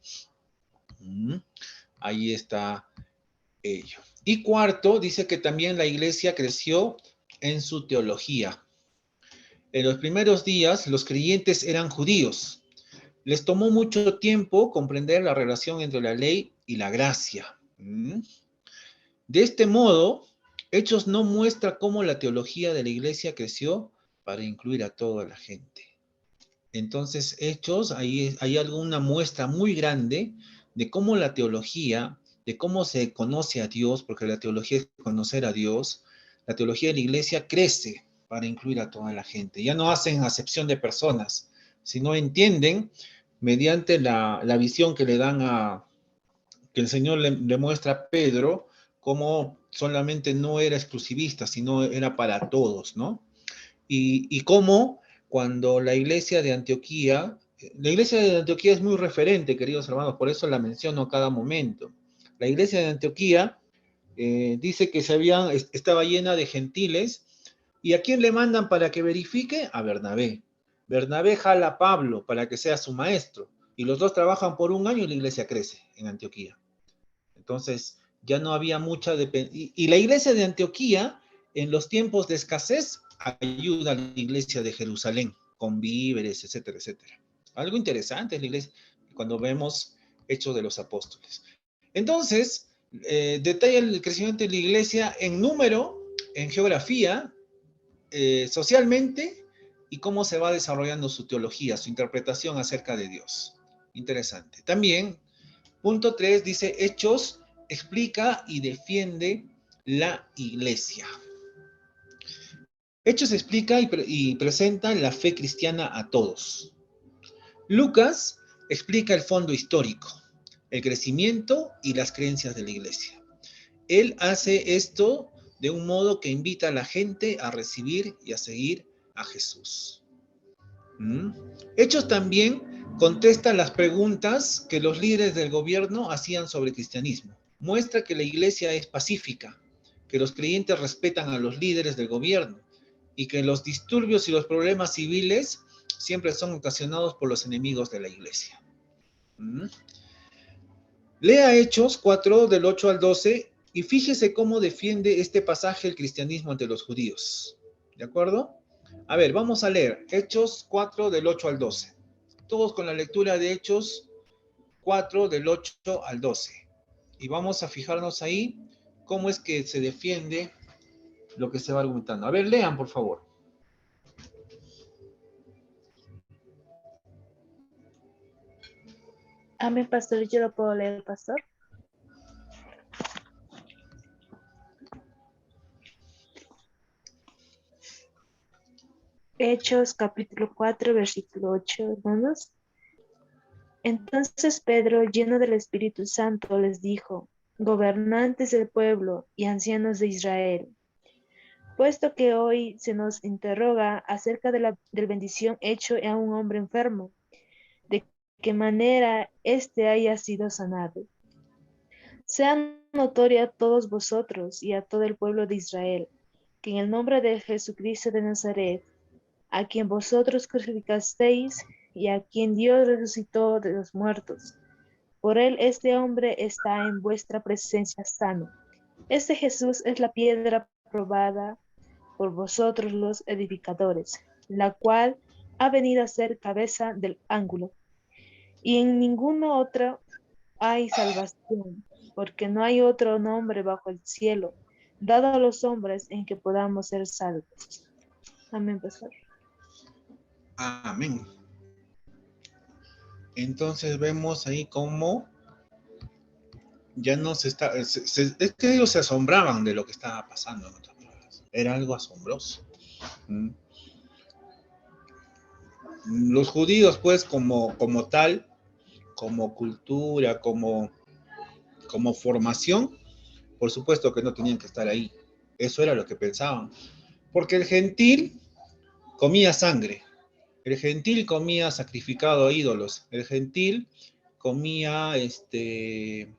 Ahí está ello. Y cuarto, dice que también la iglesia creció en su teología. En los primeros días, los creyentes eran judíos. Les tomó mucho tiempo comprender la relación entre la ley y la gracia. De este modo, Hechos no muestra cómo la teología de la iglesia creció para incluir a toda la gente. Entonces, Hechos, ahí hay alguna muestra muy grande de cómo la teología, de cómo se conoce a Dios, porque la teología es conocer a Dios, la teología de la iglesia crece para incluir a toda la gente. Ya no hacen acepción de personas, sino entienden mediante la visión que le dan que el Señor le muestra a Pedro, cómo solamente no era exclusivista, sino era para todos, ¿no? Y cómo cuando la iglesia de Antioquía es muy referente, queridos hermanos, por eso la menciono a cada momento. La iglesia de Antioquía dice que estaba llena de gentiles, ¿y a quién le mandan para que verifique? A Bernabé. Bernabé jala a Pablo para que sea su maestro, y los dos trabajan por un año y la iglesia crece en Antioquía. Entonces, ya no había mucha dependencia. Y la iglesia de Antioquía, en los tiempos de escasez, ayuda a la iglesia de Jerusalén con víveres, etcétera, etcétera. Algo interesante es cuando vemos Hechos de los Apóstoles. Entonces, detalla el crecimiento de la iglesia en número, en geografía, socialmente, y cómo se va desarrollando su teología, su interpretación acerca de Dios. Interesante. También, punto 3 dice, Hechos explica y defiende la iglesia. Hechos explica y presenta la fe cristiana a todos. Lucas explica el fondo histórico, el crecimiento y las creencias de la iglesia. Él hace esto de un modo que invita a la gente a recibir y a seguir a Jesús. Hechos también contesta las preguntas que los líderes del gobierno hacían sobre el cristianismo. Muestra que la iglesia es pacífica, que los creyentes respetan a los líderes del gobierno y que los disturbios y los problemas civiles siempre son ocasionados por los enemigos de la iglesia. Lea Hechos 4 del 8 al 12 y fíjese cómo defiende este pasaje el cristianismo ante los judíos. ¿De acuerdo? A ver, vamos a leer Hechos 4 del 8 al 12. Todos con la lectura de Hechos 4 del 8 al 12. Y vamos a fijarnos ahí cómo es que se defiende lo que se va argumentando. A ver, lean, por favor. Amén, pastor. Yo lo puedo leer, pastor. Hechos, capítulo 4, versículo 8, hermanos. Entonces Pedro, lleno del Espíritu Santo, les dijo, gobernantes del pueblo y ancianos de Israel, puesto que hoy se nos interroga acerca de la bendición hecho a un hombre enfermo, de qué manera éste haya sido sanado. Sea notoria a todos vosotros y a todo el pueblo de Israel, que en el nombre de Jesucristo de Nazaret, a quien vosotros crucificasteis y a quien Dios resucitó de los muertos, por él este hombre está en vuestra presencia sano. Este Jesús es la piedra probada por vosotros los edificadores, la cual ha venido a ser cabeza del ángulo. Y en ninguno otro hay salvación, porque no hay otro nombre bajo el cielo dado a los hombres en que podamos ser salvos. Amén, pastor. Amén. Entonces vemos ahí cómo ya no se está... es que ellos se asombraban de lo que estaba pasando, en otras palabras. Era algo asombroso. Los judíos, pues, como tal, como cultura, como formación, por supuesto que no tenían que estar ahí. Eso era lo que pensaban. Porque el gentil comía sangre. El gentil comía sacrificado a ídolos. El gentil comía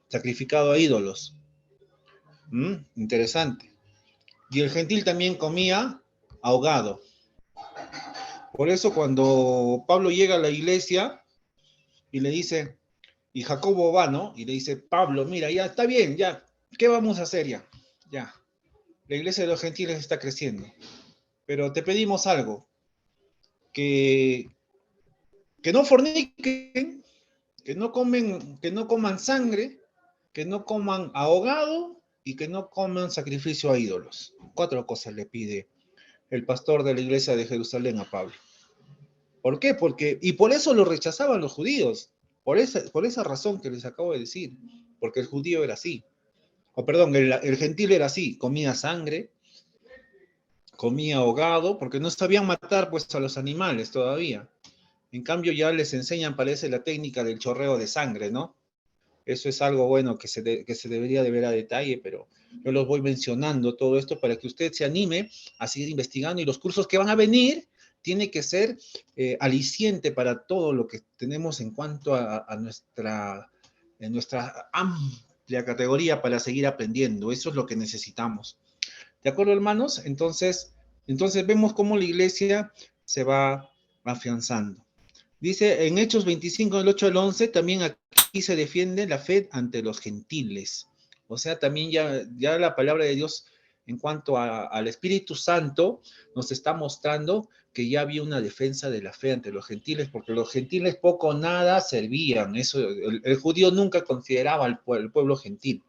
sacrificado a ídolos. Interesante. Y el gentil también comía ahogado. Por eso cuando Pablo llega a la iglesia y le dice, y Jacobo va, ¿no? Y le dice, Pablo, mira, ya está bien, ya, ¿qué vamos a hacer ya? Ya, la iglesia de los gentiles está creciendo, pero te pedimos algo, que no forniquen, que no coman sangre, que no coman ahogado y que no coman sacrificio a ídolos. 4 cosas le pide el pastor de la iglesia de Jerusalén a Pablo. ¿Por qué? Y por eso lo rechazaban los judíos, por esa razón que les acabo de decir, porque el judío era así. El gentil era así, comía sangre, comía ahogado, porque no sabían matar pues a los animales todavía. En cambio ya les enseñan, parece, la técnica del chorreo de sangre, ¿no? Eso es algo bueno que se debería de ver a detalle, pero yo los voy mencionando todo esto para que usted se anime a seguir investigando, y los cursos que van a venir tiene que ser aliciente para todo lo que tenemos en cuanto a nuestra amplia categoría para seguir aprendiendo. Eso es lo que necesitamos. ¿De acuerdo, hermanos? Entonces vemos cómo la iglesia se va afianzando. Dice en Hechos 25, del 8 al 11, también aquí se defiende la fe ante los gentiles. O sea, también ya la palabra de Dios en cuanto al Espíritu Santo, nos está mostrando que ya había una defensa de la fe ante los gentiles, porque los gentiles poco o nada servían. Eso, el judío nunca consideraba al pueblo gentil.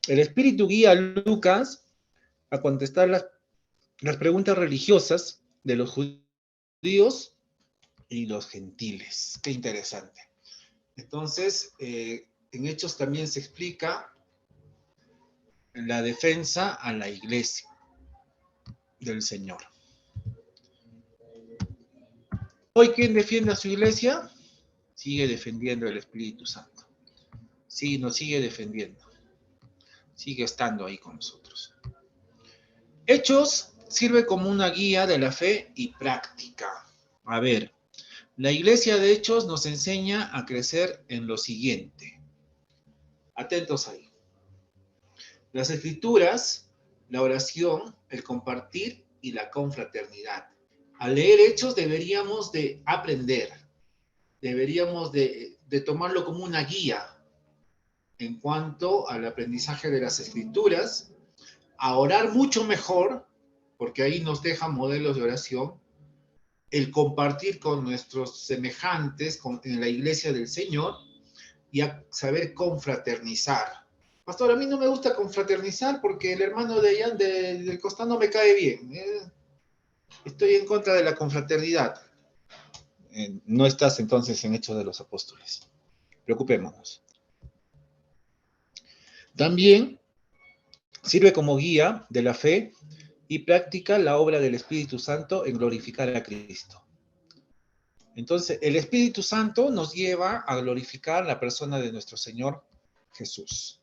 El Espíritu guía a Lucas a contestar las preguntas religiosas de los judíos y los gentiles. Qué interesante. Entonces, en Hechos también se explica la defensa a la iglesia del Señor. Hoy, ¿quién defiende a su iglesia? Sigue defendiendo el Espíritu Santo. Sí, nos sigue defendiendo. Sigue estando ahí con nosotros. Hechos sirve como una guía de la fe y práctica. A ver, la iglesia de Hechos nos enseña a crecer en lo siguiente. Atentos ahí. Las escrituras, la oración, el compartir y la confraternidad. Al leer Hechos deberíamos de aprender, deberíamos de tomarlo como una guía en cuanto al aprendizaje de las escrituras, a orar mucho mejor, porque ahí nos deja modelos de oración, el compartir con nuestros semejantes en la iglesia del Señor y a saber confraternizar. Pastor, a mí no me gusta confraternizar porque el hermano de allá del costado no me cae bien. Estoy en contra de la confraternidad. No estás entonces en Hechos de los Apóstoles. Preocupémonos. También sirve como guía de la fe y practica la obra del Espíritu Santo en glorificar a Cristo. Entonces, el Espíritu Santo nos lleva a glorificar la persona de nuestro Señor Jesús.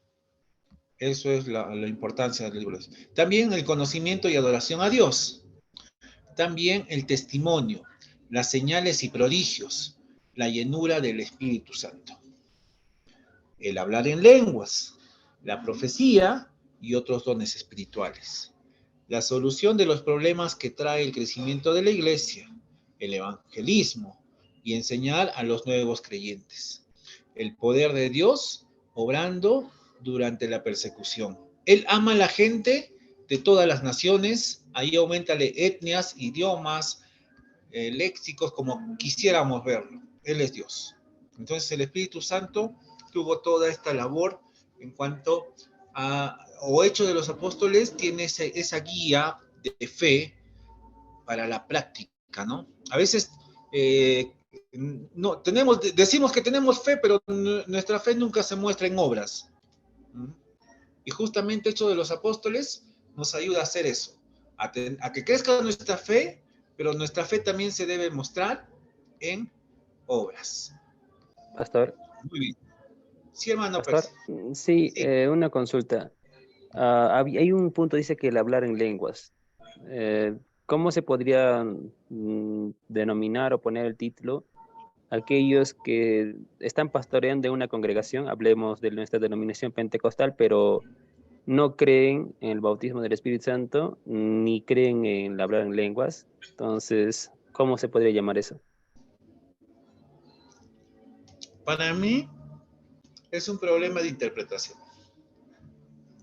Eso es la importancia del libro. También el conocimiento y adoración a Dios. También el testimonio, las señales y prodigios, la llenura del Espíritu Santo. El hablar en lenguas, la profecía y otros dones espirituales. La solución de los problemas que trae el crecimiento de la iglesia, el evangelismo y enseñar a los nuevos creyentes. El poder de Dios obrando durante la persecución. Él ama a la gente de todas las naciones, ahí aumentale etnias, idiomas, léxicos, como quisiéramos verlo. Él es Dios. Entonces el Espíritu Santo tuvo toda esta labor en cuanto a, o Hechos de los Apóstoles, tiene esa guía de fe para la práctica, ¿no? A veces no, decimos que tenemos fe, pero nuestra fe nunca se muestra en obras. Y justamente Hechos de los Apóstoles nos ayuda a hacer eso, a que crezca nuestra fe, pero nuestra fe también se debe mostrar en obras. Pastor. Muy bien. Sí, hermano. Pastor, sí, una consulta. Hay un punto, dice que el hablar en lenguas. ¿Cómo se podría denominar o poner el título? Aquellos que están pastoreando de una congregación, hablemos de nuestra denominación pentecostal, pero no creen en el bautismo del Espíritu Santo, ni creen en hablar en lenguas. Entonces, ¿cómo se podría llamar eso? Para mí, es un problema de interpretación.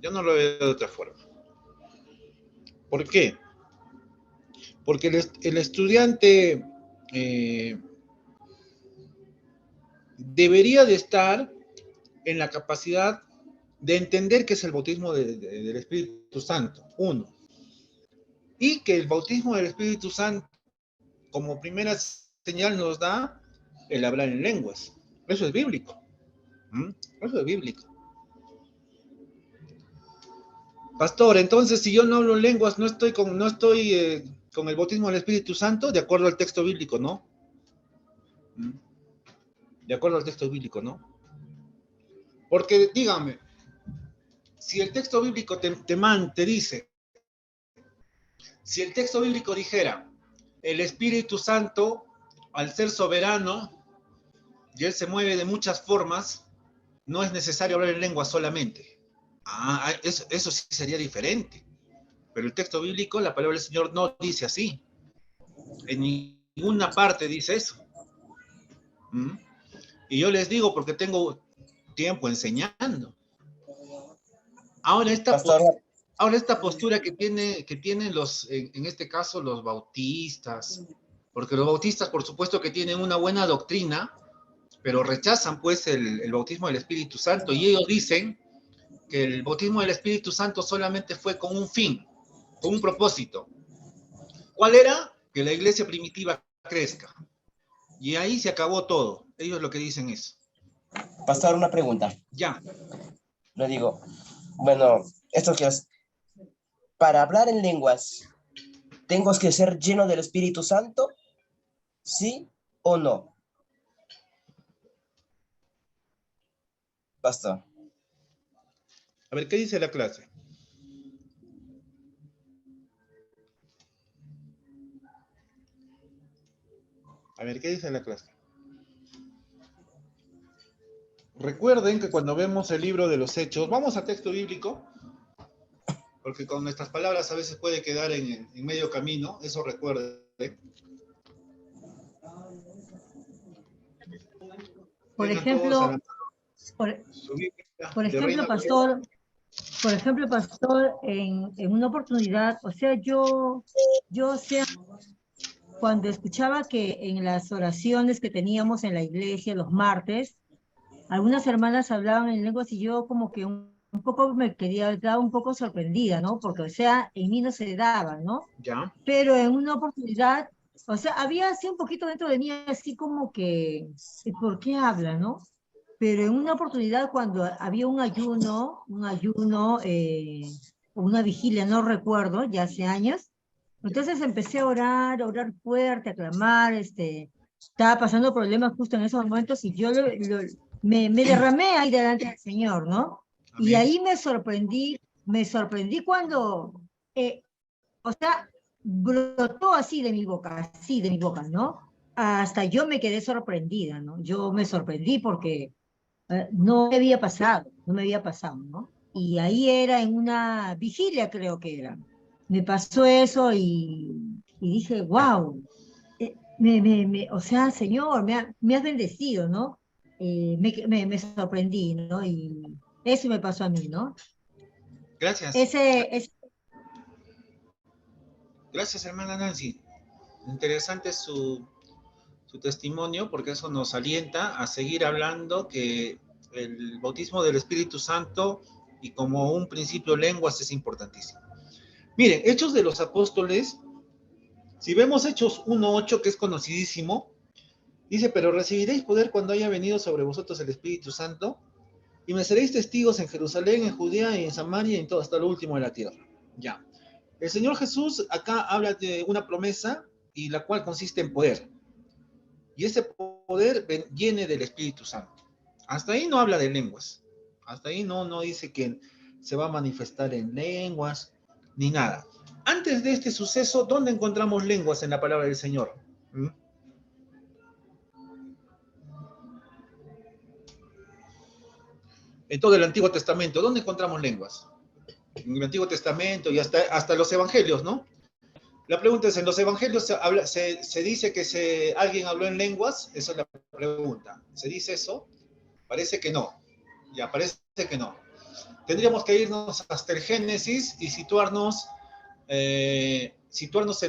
Yo no lo veo de otra forma. ¿Por qué? Porque el estudiante debería de estar en la capacidad de entender qué es el bautismo del Espíritu Santo, uno. Y que el bautismo del Espíritu Santo, como primera señal, nos da el hablar en lenguas. Eso es bíblico. Eso es bíblico. Pastor, entonces si yo no hablo lenguas, no estoy con el bautismo del Espíritu Santo, de acuerdo al texto bíblico, ¿no? De acuerdo al texto bíblico, ¿no? Porque, dígame, si el texto bíblico te dice, si el texto bíblico dijera, el Espíritu Santo, al ser soberano, y él se mueve de muchas formas, no es necesario hablar en lengua solamente. Eso sí sería diferente. Pero el texto bíblico, la palabra del Señor no dice así. En ninguna parte dice eso. Y yo les digo porque tengo tiempo enseñando. Ahora, Pastor, Ahora, esta postura que tienen en este caso, los bautistas, porque los bautistas, por supuesto, que tienen una buena doctrina, pero rechazan, pues, el bautismo del Espíritu Santo, y ellos dicen que el bautismo del Espíritu Santo solamente fue con un fin, con un propósito. ¿Cuál era? Que la iglesia primitiva crezca. Y ahí se acabó todo. Ellos lo que dicen es, Pastor, una pregunta. ya, Le digo, bueno, esto que es, para hablar en lenguas, ¿tengo que ser lleno del Espíritu Santo? ¿Sí o no? Pastor. a ver, ¿qué dice la clase? A ver, ¿qué dice la clase? Recuerden que cuando vemos el libro de los Hechos, vamos a texto bíblico, porque con nuestras palabras a veces puede quedar en medio camino, eso recuerden. Por Tengan todos a ejemplo, la por, su Biblia por de ejemplo, Reina Valera. pastor, en una oportunidad, o sea, o sea, cuando escuchaba que en las oraciones que teníamos en la iglesia los martes, algunas hermanas hablaban en lenguas y yo como que un poco quedaba un poco sorprendida, ¿no? Porque, o sea, en mí no se daba, ¿no? Ya, Pero en una oportunidad, o sea, había así un poquito dentro de mí, así como que, ¿por qué habla, no? Pero en una oportunidad cuando había una vigilia, no recuerdo, ya hace años, entonces empecé a orar fuerte, a clamar, estaba pasando problemas justo en esos momentos y yo me derramé ahí delante del Señor, ¿no? Y amén. ahí me sorprendí cuando, o sea, brotó así de mi boca, ¿no? Hasta yo me quedé sorprendida, ¿no? Yo me sorprendí porque no me había pasado, ¿no? Y ahí era en una vigilia, creo que era. Me pasó eso y dije, wow, o sea, Señor, me has bendecido, ¿no? Me sorprendí, ¿no? Y eso me pasó a mí, ¿no? Gracias. Ese, Gracias, hermana Nancy. Interesante su testimonio, porque eso nos alienta a seguir hablando que el bautismo del Espíritu Santo y como un principio lenguas es importantísimo. Miren, Hechos de los Apóstoles, si vemos Hechos 1:8, que es conocidísimo, dice, pero recibiréis poder cuando haya venido sobre vosotros el Espíritu Santo, y me seréis testigos en Jerusalén, en Judea y en Samaria y en todo hasta lo último de la tierra. Ya. El Señor Jesús acá habla de una promesa y la cual consiste en poder. Y ese poder viene del Espíritu Santo. Hasta ahí no habla de lenguas. Hasta ahí no dice que se va a manifestar en lenguas, ni nada. Antes de este suceso, ¿dónde encontramos lenguas en la palabra del Señor? ¿Mm? En todo el Antiguo Testamento, ¿dónde encontramos lenguas? En el Antiguo Testamento y hasta los Evangelios, ¿no? La pregunta es, ¿en los Evangelios se dice que alguien habló en lenguas? Esa es la pregunta. ¿Se dice eso? Parece que no. Ya, parece que no. Tendríamos que irnos hasta el Génesis y situarnos en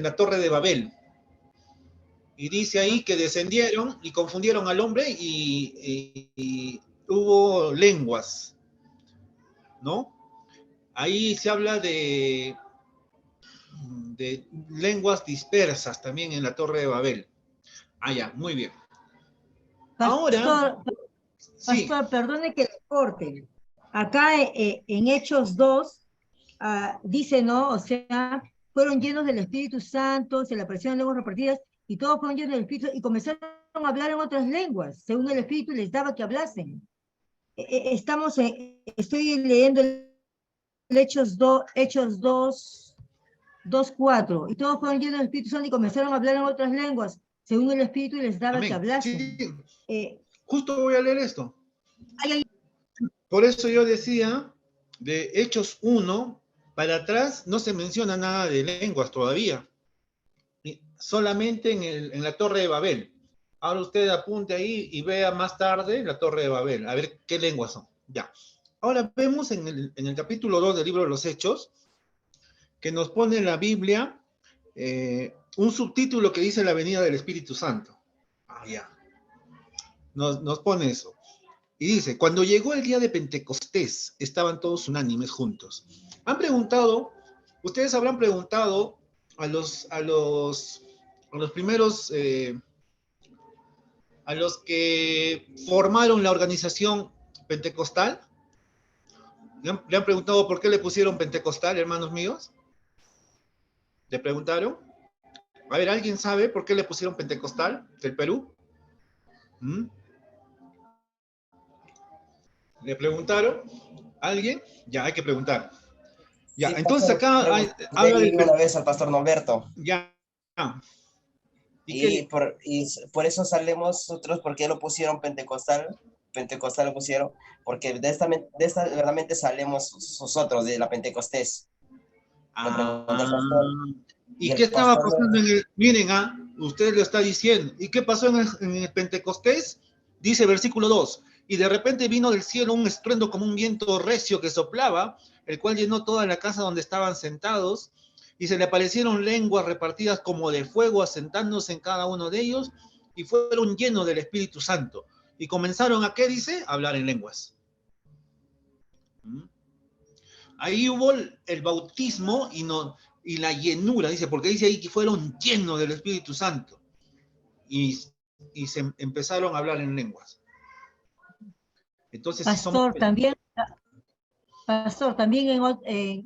la Torre de Babel. Y dice ahí que descendieron y confundieron al hombre y hubo lenguas, ¿no? Ahí se habla de lenguas dispersas también en la Torre de Babel. Ah, ya, muy bien. Ahora, pastor, sí, pastor, perdone que le corte. Acá en Hechos 2 dice, ¿no? O sea, fueron llenos del Espíritu Santo, se le aparecieron lenguas repartidas y todos fueron llenos del Espíritu y comenzaron a hablar en otras lenguas, según el Espíritu les daba que hablasen. Estoy leyendo el Hechos 2:4 y todos fueron llenos del Espíritu Santo y comenzaron a hablar en otras lenguas, según el Espíritu les daba que amén. hablasen. Sí, Eh, justo voy a leer esto. ay, ay, Por eso yo decía, de Hechos 1 para atrás no se menciona nada de lenguas todavía. Solamente en la Torre de Babel. Ahora usted apunte ahí y vea más tarde la Torre de Babel, a ver qué lenguas son. Ya. Ahora vemos en el capítulo 2 del libro de los Hechos, que nos pone en la Biblia un subtítulo que dice la venida del Espíritu Santo. Ah, ya. Nos pone eso. Y dice, cuando llegó el día de Pentecostés, estaban todos unánimes juntos. Han preguntado, ustedes habrán preguntado a los primeros, a los que formaron la organización pentecostal. ¿Le han preguntado por qué le pusieron pentecostal, hermanos míos? ¿Le preguntaron? A ver, ¿alguien sabe por qué le pusieron pentecostal del Perú? ¿Mm? ¿Le preguntaron? ¿Alguien? Ya, hay que preguntar. Ya, Sí, entonces pastor, acá habla leí del... una vez al pastor Norberto. Ya. ¿Y Y qué? por eso salimos nosotros, porque lo pusieron pentecostal. Pentecostal lo pusieron, porque de esta verdaderamente salemos nosotros de la Pentecostés. Le pregunté al pastor. ¿Y Y qué el estaba pastor pasando en el... Miren, usted lo está diciendo. ¿Y qué pasó en el Pentecostés? Dice versículo 2. Y de repente vino del cielo un estruendo como un viento recio que soplaba, el cual llenó toda la casa donde estaban sentados, y se le aparecieron lenguas repartidas como de fuego, asentándose en cada uno de ellos, y fueron llenos del Espíritu Santo. Y comenzaron a, ¿qué dice? A hablar en lenguas. Ahí hubo el bautismo y la llenura, dice, porque dice ahí que fueron llenos del Espíritu Santo. Y se empezaron a hablar en lenguas. Entonces, sí somos... Pastor, también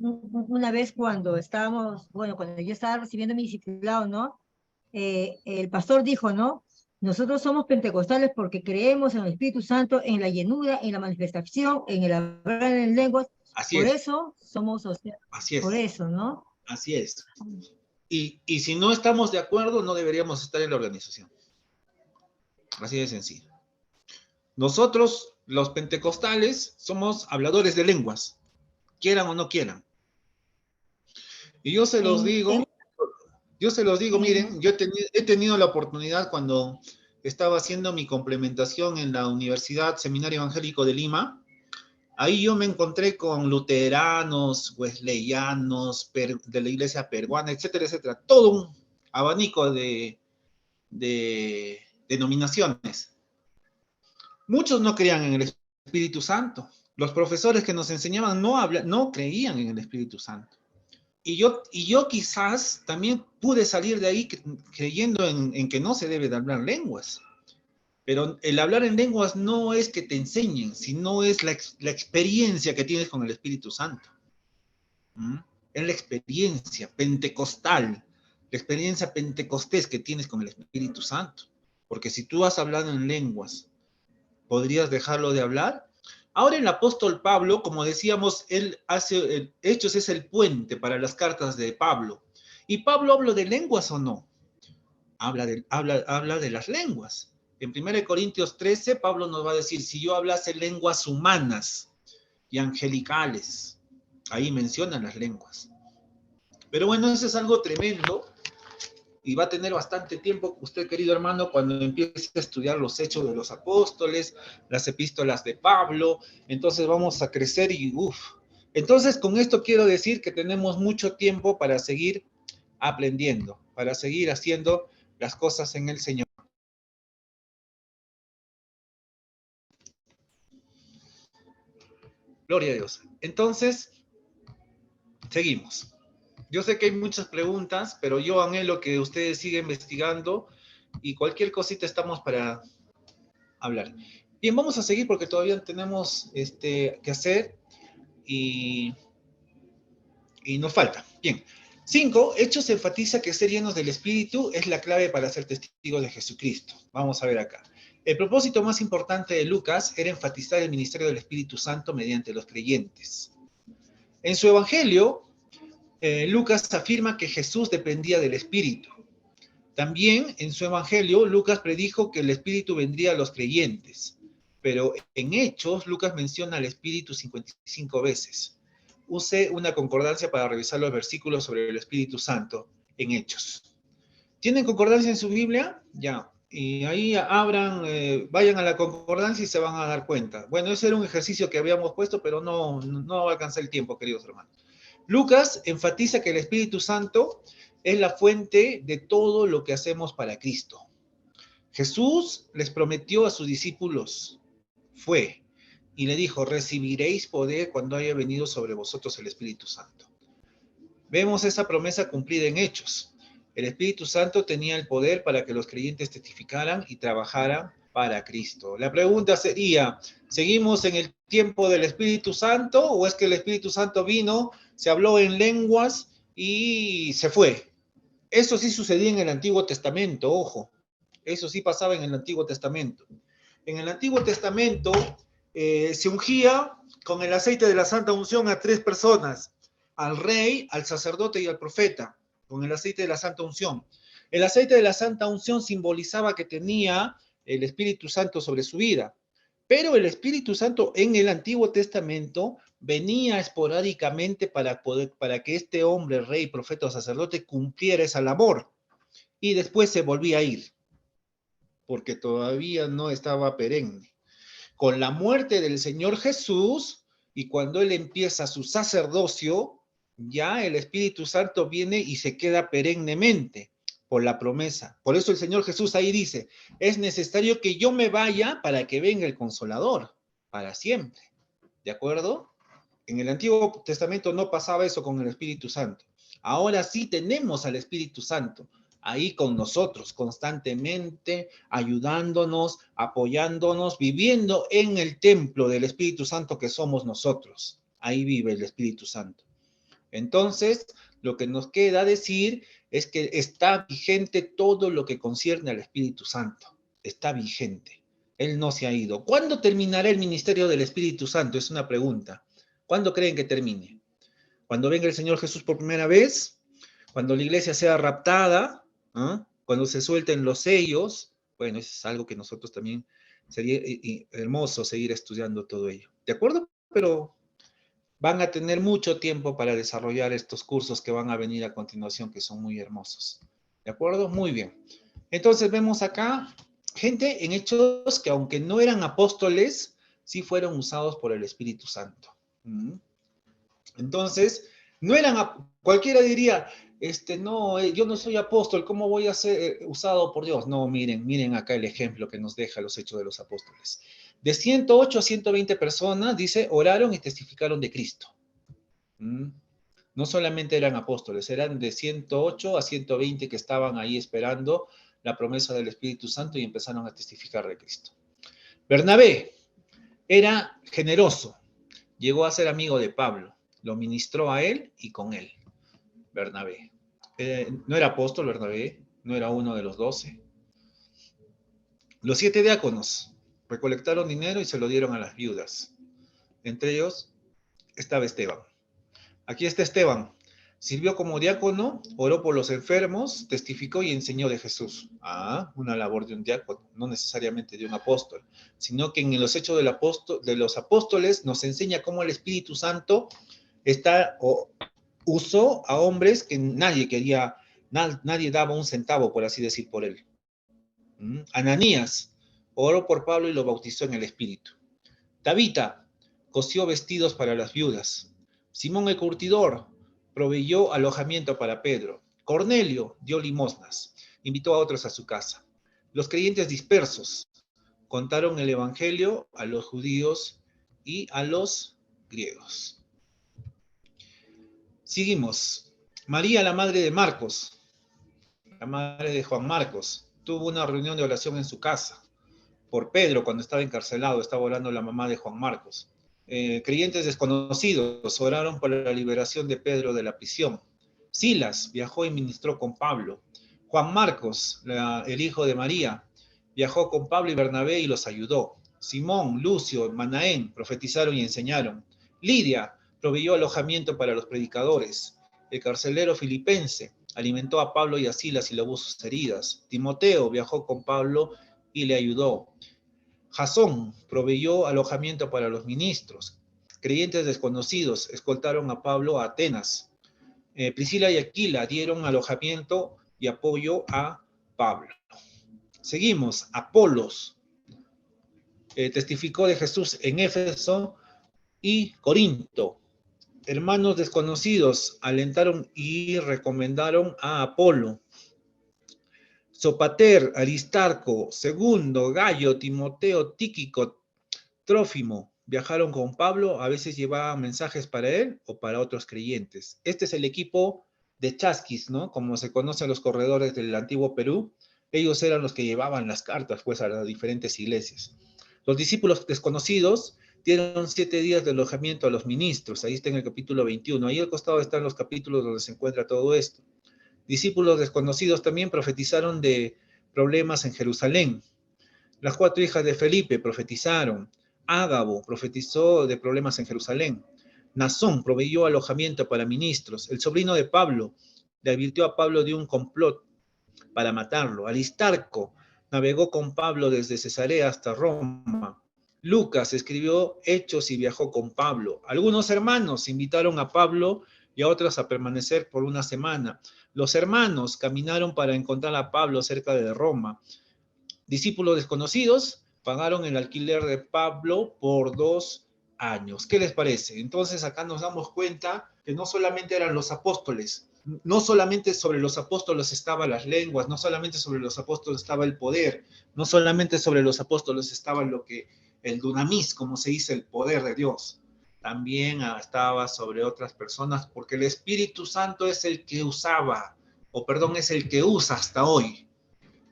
una vez cuando estábamos, bueno, cuando yo estaba recibiendo mi discipulado, ¿no? El pastor dijo, ¿no? Nosotros somos pentecostales porque creemos en el Espíritu Santo, en la llenura, en la manifestación, en el hablar en lenguas. Así Por es. eso somos, o sea, Así es. por eso, ¿no? Así es. Y si no estamos de acuerdo, no deberíamos estar en la organización. Así de sencillo. Nosotros, los pentecostales, somos habladores de lenguas, quieran o no quieran. Y yo se los digo, miren, yo he tenido la oportunidad cuando estaba haciendo mi complementación en la Universidad Seminario Evangélico de Lima. Ahí yo me encontré con luteranos, wesleyanos, de la iglesia peruana, etcétera, etcétera. Todo un abanico de denominaciones. Muchos no creían en el Espíritu Santo. Los profesores que nos enseñaban no creían en el Espíritu Santo. Y yo quizás también pude salir de ahí creyendo en que no se debe de hablar lenguas. Pero el hablar en lenguas no es que te enseñen, sino es la experiencia que tienes con el Espíritu Santo. Es la experiencia pentecostal, la experiencia pentecostés que tienes con el Espíritu Santo. Porque si tú has hablado en lenguas, ¿podrías dejarlo de hablar? Ahora el apóstol Pablo, como decíamos, él hace, Hechos es el puente para las cartas de Pablo. ¿Y Pablo habla de lenguas o no? Habla de las lenguas. En 1 Corintios 13, Pablo nos va a decir, si yo hablase lenguas humanas y angelicales, ahí mencionan las lenguas. Pero bueno, eso es algo tremendo y va a tener bastante tiempo usted, querido hermano, cuando empiece a estudiar los hechos de los apóstoles, las epístolas de Pablo, entonces vamos a crecer y Entonces, con esto quiero decir que tenemos mucho tiempo para seguir aprendiendo, para seguir haciendo las cosas en el Señor. Gloria a Dios. Entonces, seguimos. Yo sé que hay muchas preguntas, pero yo anhelo que ustedes sigan investigando y cualquier cosita estamos para hablar. Bien, vamos a seguir porque todavía tenemos que hacer y nos falta. Bien. 5. Hechos enfatiza que ser llenos del Espíritu es la clave para ser testigos de Jesucristo. Vamos a ver acá. El propósito más importante de Lucas era enfatizar el ministerio del Espíritu Santo mediante los creyentes. En su evangelio, Lucas afirma que Jesús dependía del Espíritu. También en su evangelio, Lucas predijo que el Espíritu vendría a los creyentes. Pero en Hechos, Lucas menciona al Espíritu 55 veces. Use una concordancia para revisar los versículos sobre el Espíritu Santo en Hechos. ¿Tienen concordancia en su Biblia? Ya. Y ahí vayan a la concordancia y se van a dar cuenta. Bueno, ese era un ejercicio que habíamos puesto, pero no alcanza el tiempo, queridos hermanos. Lucas enfatiza que el Espíritu Santo es la fuente de todo lo que hacemos para Cristo. Jesús les prometió a sus discípulos, fue, y le dijo, recibiréis poder cuando haya venido sobre vosotros el Espíritu Santo. Vemos esa promesa cumplida en Hechos. El Espíritu Santo tenía el poder para que los creyentes testificaran y trabajaran para Cristo. La pregunta sería, ¿seguimos en el tiempo del Espíritu Santo o es que el Espíritu Santo vino, se habló en lenguas y se fue? Eso sí sucedía en el Antiguo Testamento, ojo. Eso sí pasaba en el Antiguo Testamento. En el Antiguo Testamento se ungía con el aceite de la Santa Unción a 3 personas, al rey, al sacerdote y al profeta, con el aceite de la Santa Unción. El aceite de la Santa Unción simbolizaba que tenía el Espíritu Santo sobre su vida, pero el Espíritu Santo en el Antiguo Testamento venía esporádicamente para que este hombre, rey, profeta o sacerdote cumpliera esa labor, y después se volvía a ir, porque todavía no estaba perenne. Con la muerte del Señor Jesús, y cuando Él empieza su sacerdocio, ya el Espíritu Santo viene y se queda perennemente por la promesa. Por eso el Señor Jesús ahí dice, es necesario que yo me vaya para que venga el Consolador, para siempre. ¿De acuerdo? En el Antiguo Testamento no pasaba eso con el Espíritu Santo. Ahora sí tenemos al Espíritu Santo ahí con nosotros, constantemente ayudándonos, apoyándonos, viviendo en el templo del Espíritu Santo que somos nosotros. Ahí vive el Espíritu Santo. Entonces, lo que nos queda decir es que está vigente todo lo que concierne al Espíritu Santo. Está vigente. Él no se ha ido. ¿Cuándo terminará el ministerio del Espíritu Santo? Es una pregunta. ¿Cuándo creen que termine? ¿Cuando venga el Señor Jesús por primera vez? ¿Cuando la iglesia sea raptada? ¿Ah? Cuando se suelten los sellos. Bueno, eso es algo que nosotros también sería hermoso seguir estudiando todo ello. ¿De acuerdo? Pero van a tener mucho tiempo para desarrollar estos cursos que van a venir a continuación, que son muy hermosos. ¿De acuerdo? Muy bien. Entonces vemos acá gente en Hechos que aunque no eran apóstoles, sí fueron usados por el Espíritu Santo. Entonces, no eran, cualquiera diría, no, yo no soy apóstol, ¿cómo voy a ser usado por Dios? No, miren acá el ejemplo que nos deja los Hechos de los Apóstoles. De 108 a 120 personas, dice, oraron y testificaron de Cristo. No solamente eran apóstoles, eran de 108 a 120 que estaban ahí esperando la promesa del Espíritu Santo y empezaron a testificar de Cristo. Bernabé era generoso, llegó a ser amigo de Pablo, lo ministró a él y con él. Bernabé. No era apóstol Bernabé, no era uno de los 12. Los 7 diáconos recolectaron dinero y se lo dieron a las viudas. Entre ellos estaba Esteban. Aquí está Esteban. Sirvió como diácono, oró por los enfermos, testificó y enseñó de Jesús. Una labor de un diácono, no necesariamente de un apóstol, sino que en los Hechos de los Apóstoles nos enseña cómo el Espíritu Santo usó a hombres que nadie daba un centavo, por así decir, por él. Ananías oró por Pablo y lo bautizó en el Espíritu. Tabita cosió vestidos para las viudas. Simón el curtidor proveyó alojamiento para Pedro. Cornelio dio limosnas, invitó a otros a su casa. Los creyentes dispersos contaron el evangelio a los judíos y a los griegos. Seguimos. María, la madre de Marcos, la madre de Juan Marcos, tuvo una reunión de oración en su casa por Pedro cuando estaba encarcelado, estaba orando la mamá de Juan Marcos. Creyentes desconocidos oraron por la liberación de Pedro de la prisión. Silas viajó y ministró con Pablo. Juan Marcos, el hijo de María, viajó con Pablo y Bernabé y los ayudó. Simón, Lucio, Manaén profetizaron y enseñaron. Lidia proveyó alojamiento para los predicadores. El carcelero filipense alimentó a Pablo y a Silas y lavó sus heridas. Timoteo viajó con Pablo y le ayudó. Jasón proveyó alojamiento para los ministros. Creyentes desconocidos escoltaron a Pablo a Atenas. Priscila y Aquila dieron alojamiento y apoyo a Pablo. Seguimos. Apolos testificó de Jesús en Éfeso y Corinto. hermanos desconocidos alentaron y recomendaron a Apolo. Sopater, Aristarco, Segundo, Gallo, Timoteo, Tíquico, Trófimo viajaron con Pablo, a veces llevaban mensajes para él o para otros creyentes. Este es el equipo de chasquis, ¿no? Como se conocen los corredores del antiguo Perú. Ellos eran los que llevaban las cartas, pues, a las diferentes iglesias. Los discípulos desconocidos dieron 7 días de alojamiento a los ministros. Ahí está en el capítulo 21. Ahí al costado están los capítulos donde se encuentra todo esto. Discípulos desconocidos también profetizaron de problemas en Jerusalén. Las 4 hijas de Felipe profetizaron. Ágabo profetizó de problemas en Jerusalén. Nazón proveyó alojamiento para ministros. El sobrino de Pablo le advirtió a Pablo de un complot para matarlo. Aristarco navegó con Pablo desde Cesarea hasta Roma. Lucas escribió Hechos y viajó con Pablo. Algunos hermanos invitaron a Pablo y a otros a permanecer por una semana. Los hermanos caminaron para encontrar a Pablo cerca de Roma. Discípulos desconocidos pagaron el alquiler de Pablo por 2 años. ¿Qué les parece? Entonces acá nos damos cuenta que no solamente eran los apóstoles, no solamente sobre los apóstoles estaban las lenguas, no solamente sobre los apóstoles estaba el poder, no solamente sobre los apóstoles estaba el dunamis, como se dice, el poder de Dios. También estaba sobre otras personas, porque el Espíritu Santo es el que usaba, es el que usa hasta hoy.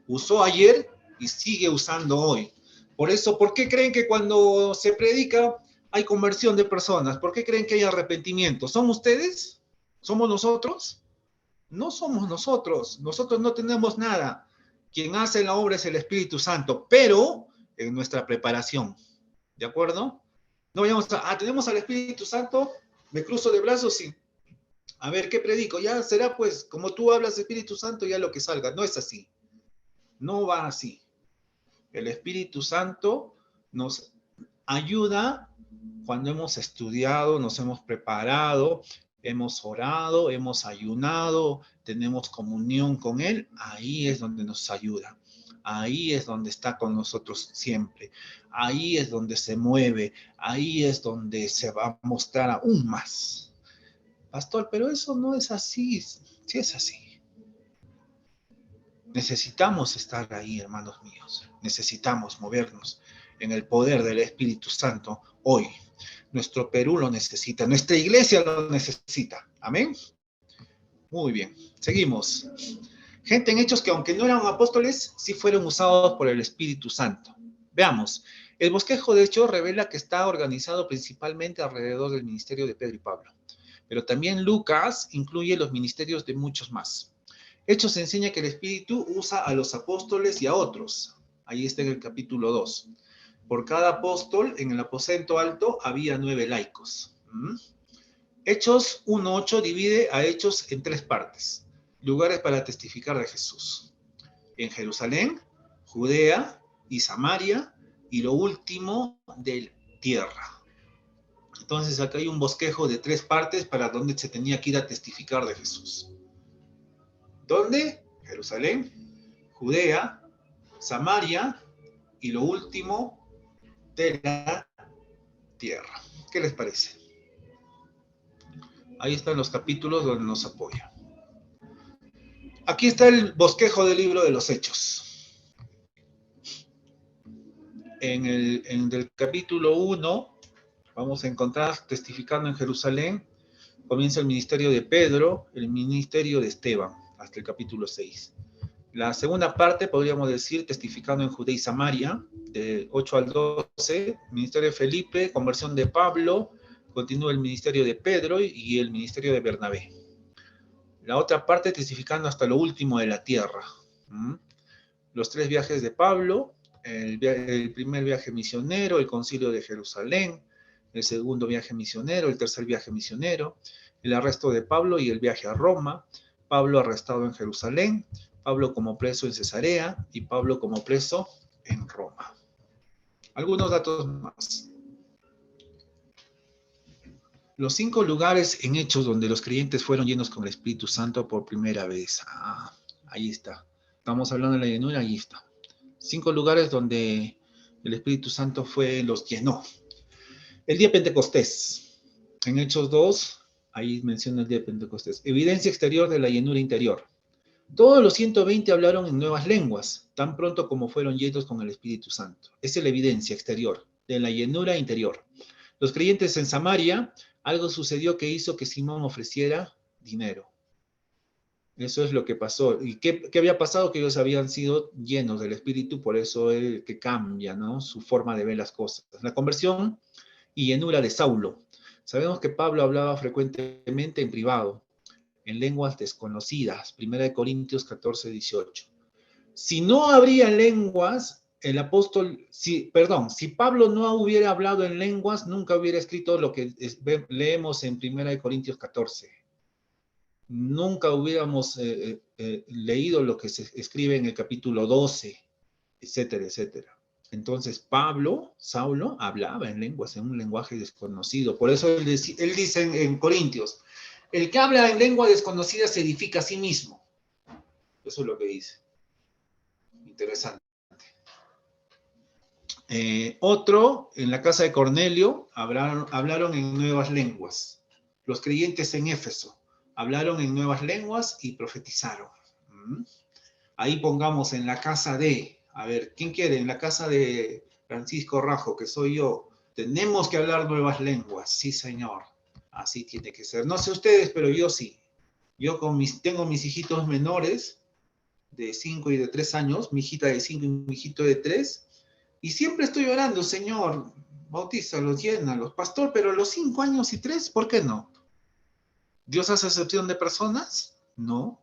Usó ayer y sigue usando hoy. Por eso, ¿por qué creen que cuando se predica hay conversión de personas? ¿Por qué creen que hay arrepentimiento? ¿Son ustedes? ¿Somos nosotros? No somos nosotros. Nosotros no tenemos nada. Quien hace la obra es el Espíritu Santo, pero en nuestra preparación. ¿De acuerdo? No vayamos tenemos al Espíritu Santo, me cruzo de brazos y a ver, ¿qué predico? Ya será pues, como tú hablas de Espíritu Santo, ya lo que salga. No es así. No va así. El Espíritu Santo nos ayuda cuando hemos estudiado, nos hemos preparado, hemos orado, hemos ayunado, tenemos comunión con Él. Ahí es donde nos ayuda. Ahí es donde está con nosotros siempre. Ahí es donde se mueve. Ahí es donde se va a mostrar aún más. Pastor, pero eso no es así. Sí es así. Necesitamos estar ahí, hermanos míos. Necesitamos movernos en el poder del Espíritu Santo hoy. Nuestro Perú lo necesita, nuestra iglesia lo necesita. Amén. Muy bien, seguimos. Gente en Hechos que aunque no eran apóstoles, sí fueron usados por el Espíritu Santo. Veamos, el bosquejo de Hechos revela que está organizado principalmente alrededor del ministerio de Pedro y Pablo. Pero también Lucas incluye los ministerios de muchos más. Hechos enseña que el Espíritu usa a los apóstoles y a otros. Ahí está en el capítulo 2. Por cada apóstol, en el aposento alto, había 9 laicos. Hechos 1:8 divide a Hechos en 3 partes. Lugares para testificar de Jesús. En Jerusalén, Judea y Samaria, y lo último, de tierra. Entonces acá hay un bosquejo de 3 partes para donde se tenía que ir a testificar de Jesús. ¿Dónde? Jerusalén, Judea, Samaria y lo último, de la tierra. ¿Qué les parece? Ahí están los capítulos donde nos apoya. Aquí está el bosquejo del libro de los Hechos. En el capítulo 1 vamos a encontrar testificando en Jerusalén. Comienza el ministerio de Pedro, el ministerio de Esteban, hasta el capítulo 6. La segunda parte, podríamos decir, testificando en Judea y Samaria, de 8 al 12, ministerio de Felipe, conversión de Pablo, continúa el ministerio de Pedro y el ministerio de Bernabé. La otra parte, testificando hasta lo último de la tierra. Los 3 viajes de Pablo, el primer viaje misionero, el concilio de Jerusalén, el segundo viaje misionero, el tercer viaje misionero, el arresto de Pablo y el viaje a Roma, Pablo arrestado en Jerusalén, Pablo como preso en Cesarea y Pablo como preso en Roma. Algunos datos más. Los 5 lugares en Hechos donde los creyentes fueron llenos con el Espíritu Santo por primera vez. Ahí está. Estamos hablando de la llenura, ahí está. 5 lugares donde el Espíritu Santo los llenó. El día Pentecostés. En Hechos 2 Ahí menciona el día de Pentecostés. Evidencia exterior de la llenura interior. Todos los 120 hablaron en nuevas lenguas, tan pronto como fueron llenos con el Espíritu Santo. Esa es la evidencia exterior de la llenura interior. Los creyentes en Samaria, algo sucedió que hizo que Simón ofreciera dinero. Eso es lo que pasó. ¿Y qué había pasado? Que ellos habían sido llenos del Espíritu, por eso es que cambia, ¿no? Su forma de ver las cosas. La conversión y llenura de Saulo. Sabemos que Pablo hablaba frecuentemente en privado, en lenguas desconocidas. 1 Corintios 14, 18. Si no habría lenguas, el apóstol, si Pablo no hubiera hablado en lenguas, nunca hubiera escrito lo que leemos en 1 Corintios 14. Nunca hubiéramos leído lo que se escribe en el capítulo 12, etcétera, etcétera. Entonces Saulo, hablaba en lenguas, en un lenguaje desconocido. Por eso él dice en Corintios, el que habla en lengua desconocida se edifica a sí mismo. Eso es lo que dice. Interesante. Otro, en la casa de Cornelio, hablaron en nuevas lenguas. Los creyentes en Éfeso hablaron en nuevas lenguas y profetizaron. Ahí pongamos en la casa de, a ver, ¿quién quiere? En la casa de Francisco Rajo, que soy yo. Tenemos que hablar nuevas lenguas. Sí, señor. Así tiene que ser. No sé ustedes, pero yo sí. Yo tengo mis hijitos menores de 5 y de 3 años, mi hijita de 5 y mi hijito de 3, y siempre estoy orando, Señor, bautízalos, llénalos, pastor, pero los 5 años y 3, ¿por qué no? ¿Dios hace excepción de personas? No,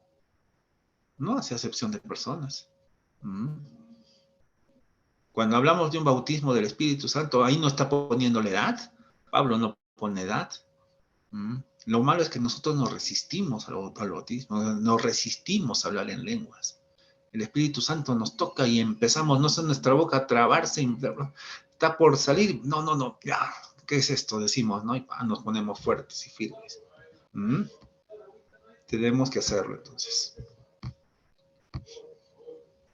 no hace excepción de personas. Cuando hablamos de un bautismo del Espíritu Santo, ahí no está poniendo la edad. Pablo no pone edad. Lo malo es que nosotros nos resistimos al bautismo, nos resistimos a hablar en lenguas. El Espíritu Santo nos toca y empezamos, no sé, nuestra boca a trabarse, está por salir, no, ya, ¿qué es esto? Decimos, ¿no? Y nos ponemos fuertes y firmes. Tenemos que hacerlo, entonces.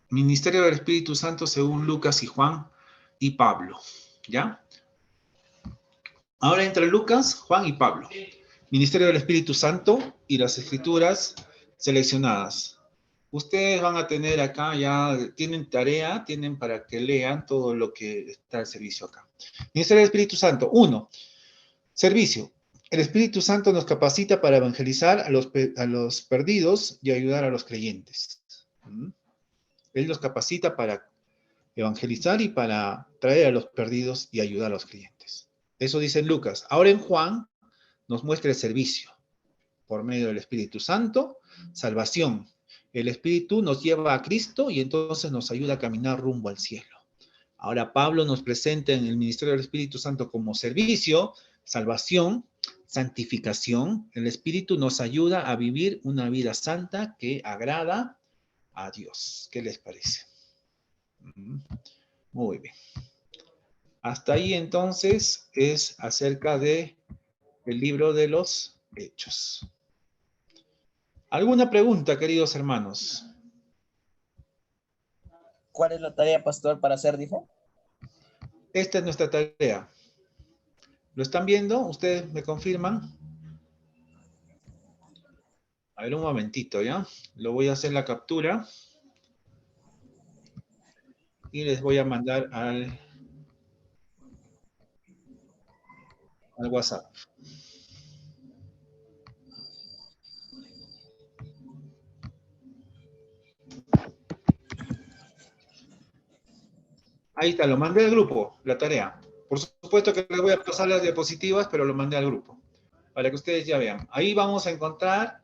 Ministerio del Espíritu Santo según Lucas y Juan y Pablo, ¿ya? Ahora entre Lucas, Juan y Pablo. Ministerio del Espíritu Santo y las Escrituras seleccionadas. Ustedes van a tener acá, ya tienen tarea, tienen para que lean todo lo que está al servicio acá. Ministerio del Espíritu Santo. 1. Servicio. El Espíritu Santo nos capacita para evangelizar a los perdidos y ayudar a los creyentes. Él nos capacita para evangelizar y para traer a los perdidos y ayudar a los creyentes. Eso dice Lucas. Ahora en Juan nos muestra el servicio por medio del Espíritu Santo, salvación. El Espíritu nos lleva a Cristo y entonces nos ayuda a caminar rumbo al cielo. Ahora Pablo nos presenta en el ministerio del Espíritu Santo como servicio, salvación, santificación. El Espíritu nos ayuda a vivir una vida santa que agrada a Dios. ¿Qué les parece? Muy bien. Hasta ahí entonces es acerca de el libro de los Hechos. ¿Alguna pregunta, queridos hermanos? ¿Cuál es la tarea, pastor, para hacer, dijo? Esta es nuestra tarea. ¿Lo están viendo? ¿Ustedes me confirman? A ver, un momentito, ¿ya? Lo voy a hacer la captura. Y les voy a mandar al WhatsApp. Ahí está, lo mandé al grupo, la tarea. Por supuesto que les voy a pasar las diapositivas, pero lo mandé al grupo, para que ustedes ya vean. Ahí vamos a encontrar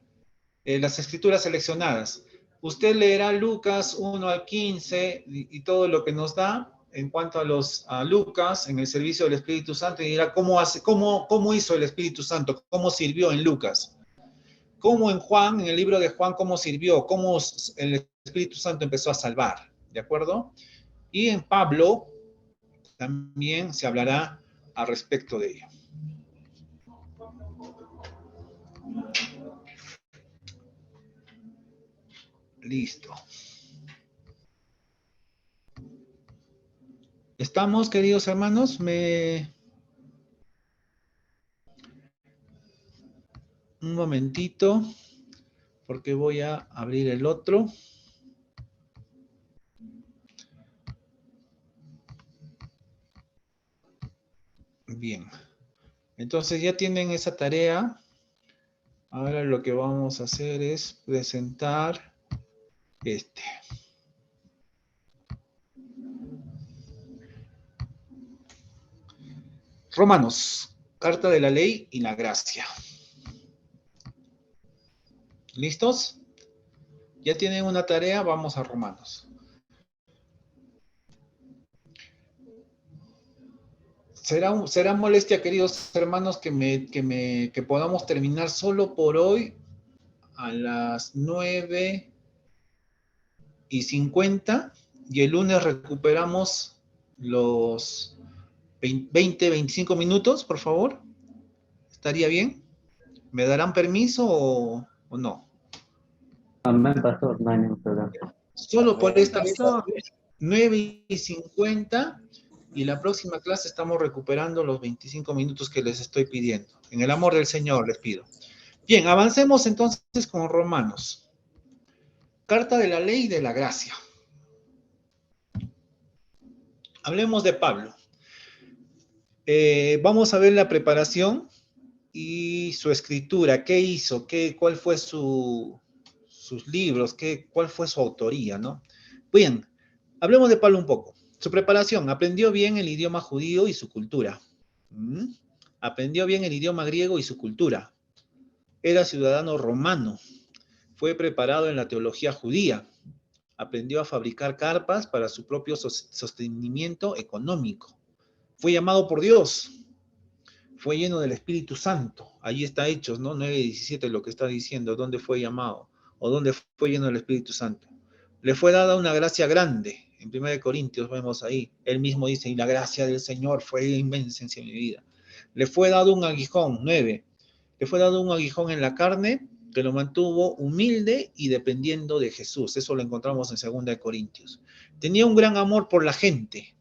las escrituras seleccionadas. Usted leerá Lucas 1 al 15 y todo lo que nos da en cuanto a Lucas en el servicio del Espíritu Santo y dirá cómo hizo el Espíritu Santo, cómo sirvió en Lucas. Cómo en Juan, en el libro de Juan, cómo sirvió, cómo el Espíritu Santo empezó a salvar, ¿de acuerdo? Y en Pablo también se hablará al respecto de ello. Listo. ¿Estamos, queridos hermanos? Un momentito, porque voy a abrir el otro. Bien. Entonces ya tienen esa tarea. Ahora lo que vamos a hacer es presentar este. Romanos, carta de la ley y la gracia. ¿Listos? Ya tienen una tarea, vamos a Romanos. Será molestia, queridos hermanos, que podamos terminar solo por hoy a las 9:50 y el lunes recuperamos los 20-25 minutos, por favor. ¿Estaría bien? ¿Me darán permiso o no? Amén, pastor, no hay ningún problema. Solo por Amén, esta vez, pastor. 9:50, y la próxima clase estamos recuperando los 25 minutos que les estoy pidiendo. En el amor del Señor les pido. Bien, avancemos entonces con Romanos. Carta de la ley y de la gracia. Hablemos de Pablo. Vamos a ver la preparación y su escritura. ¿Qué hizo? ¿Cuál fue sus libros? ¿Cuál fue su autoría, no? Bien, hablemos de Pablo un poco. Su preparación. Aprendió bien el idioma judío y su cultura. Aprendió bien el idioma griego y su cultura. Era ciudadano romano. Fue preparado en la teología judía. Aprendió a fabricar carpas para su propio sostenimiento económico. Fue llamado por Dios. Fue lleno del Espíritu Santo. Ahí está Hechos, ¿no? 9:17 lo que está diciendo, dónde fue llamado o dónde fue lleno del Espíritu Santo. Le fue dada una gracia grande. En 1 Corintios vemos ahí, él mismo dice, y la gracia del Señor fue inmensa en mi vida. Le fue dado un aguijón, 9. Le fue dado un aguijón en la carne que lo mantuvo humilde y dependiendo de Jesús. Eso lo encontramos en 2 Corintios. Tenía un gran amor por la gente.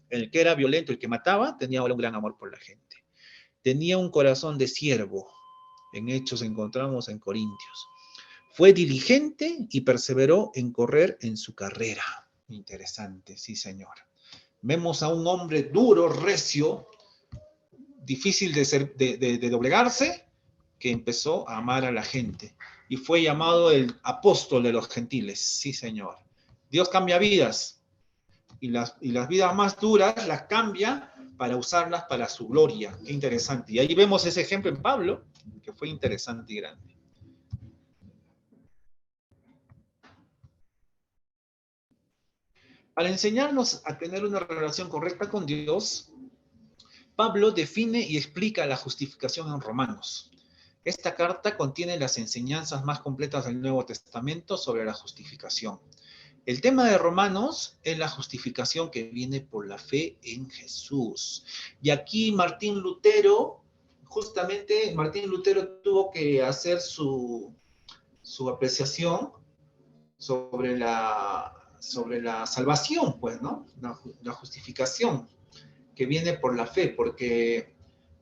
El que era violento, el que mataba, tenía un gran amor por la gente. Tenía un corazón de siervo. En Hechos encontramos en Corintios. Fue diligente y perseveró en correr en su carrera. Interesante, sí, señor. Vemos a un hombre duro, recio, difícil de doblegarse, que empezó a amar a la gente. Y fue llamado el apóstol de los gentiles. Sí, señor. Dios cambia vidas. Y las vidas más duras las cambia para usarlas para su gloria. Qué interesante. Y ahí vemos ese ejemplo en Pablo, que fue interesante y grande. Para enseñarnos a tener una relación correcta con Dios, Pablo define y explica la justificación en Romanos. Esta carta contiene las enseñanzas más completas del Nuevo Testamento sobre la justificación. El tema de Romanos es la justificación que viene por la fe en Jesús. Y aquí Martín Lutero, justamente Martín Lutero tuvo que hacer su apreciación sobre la salvación, pues, ¿no? La justificación que viene por la fe, porque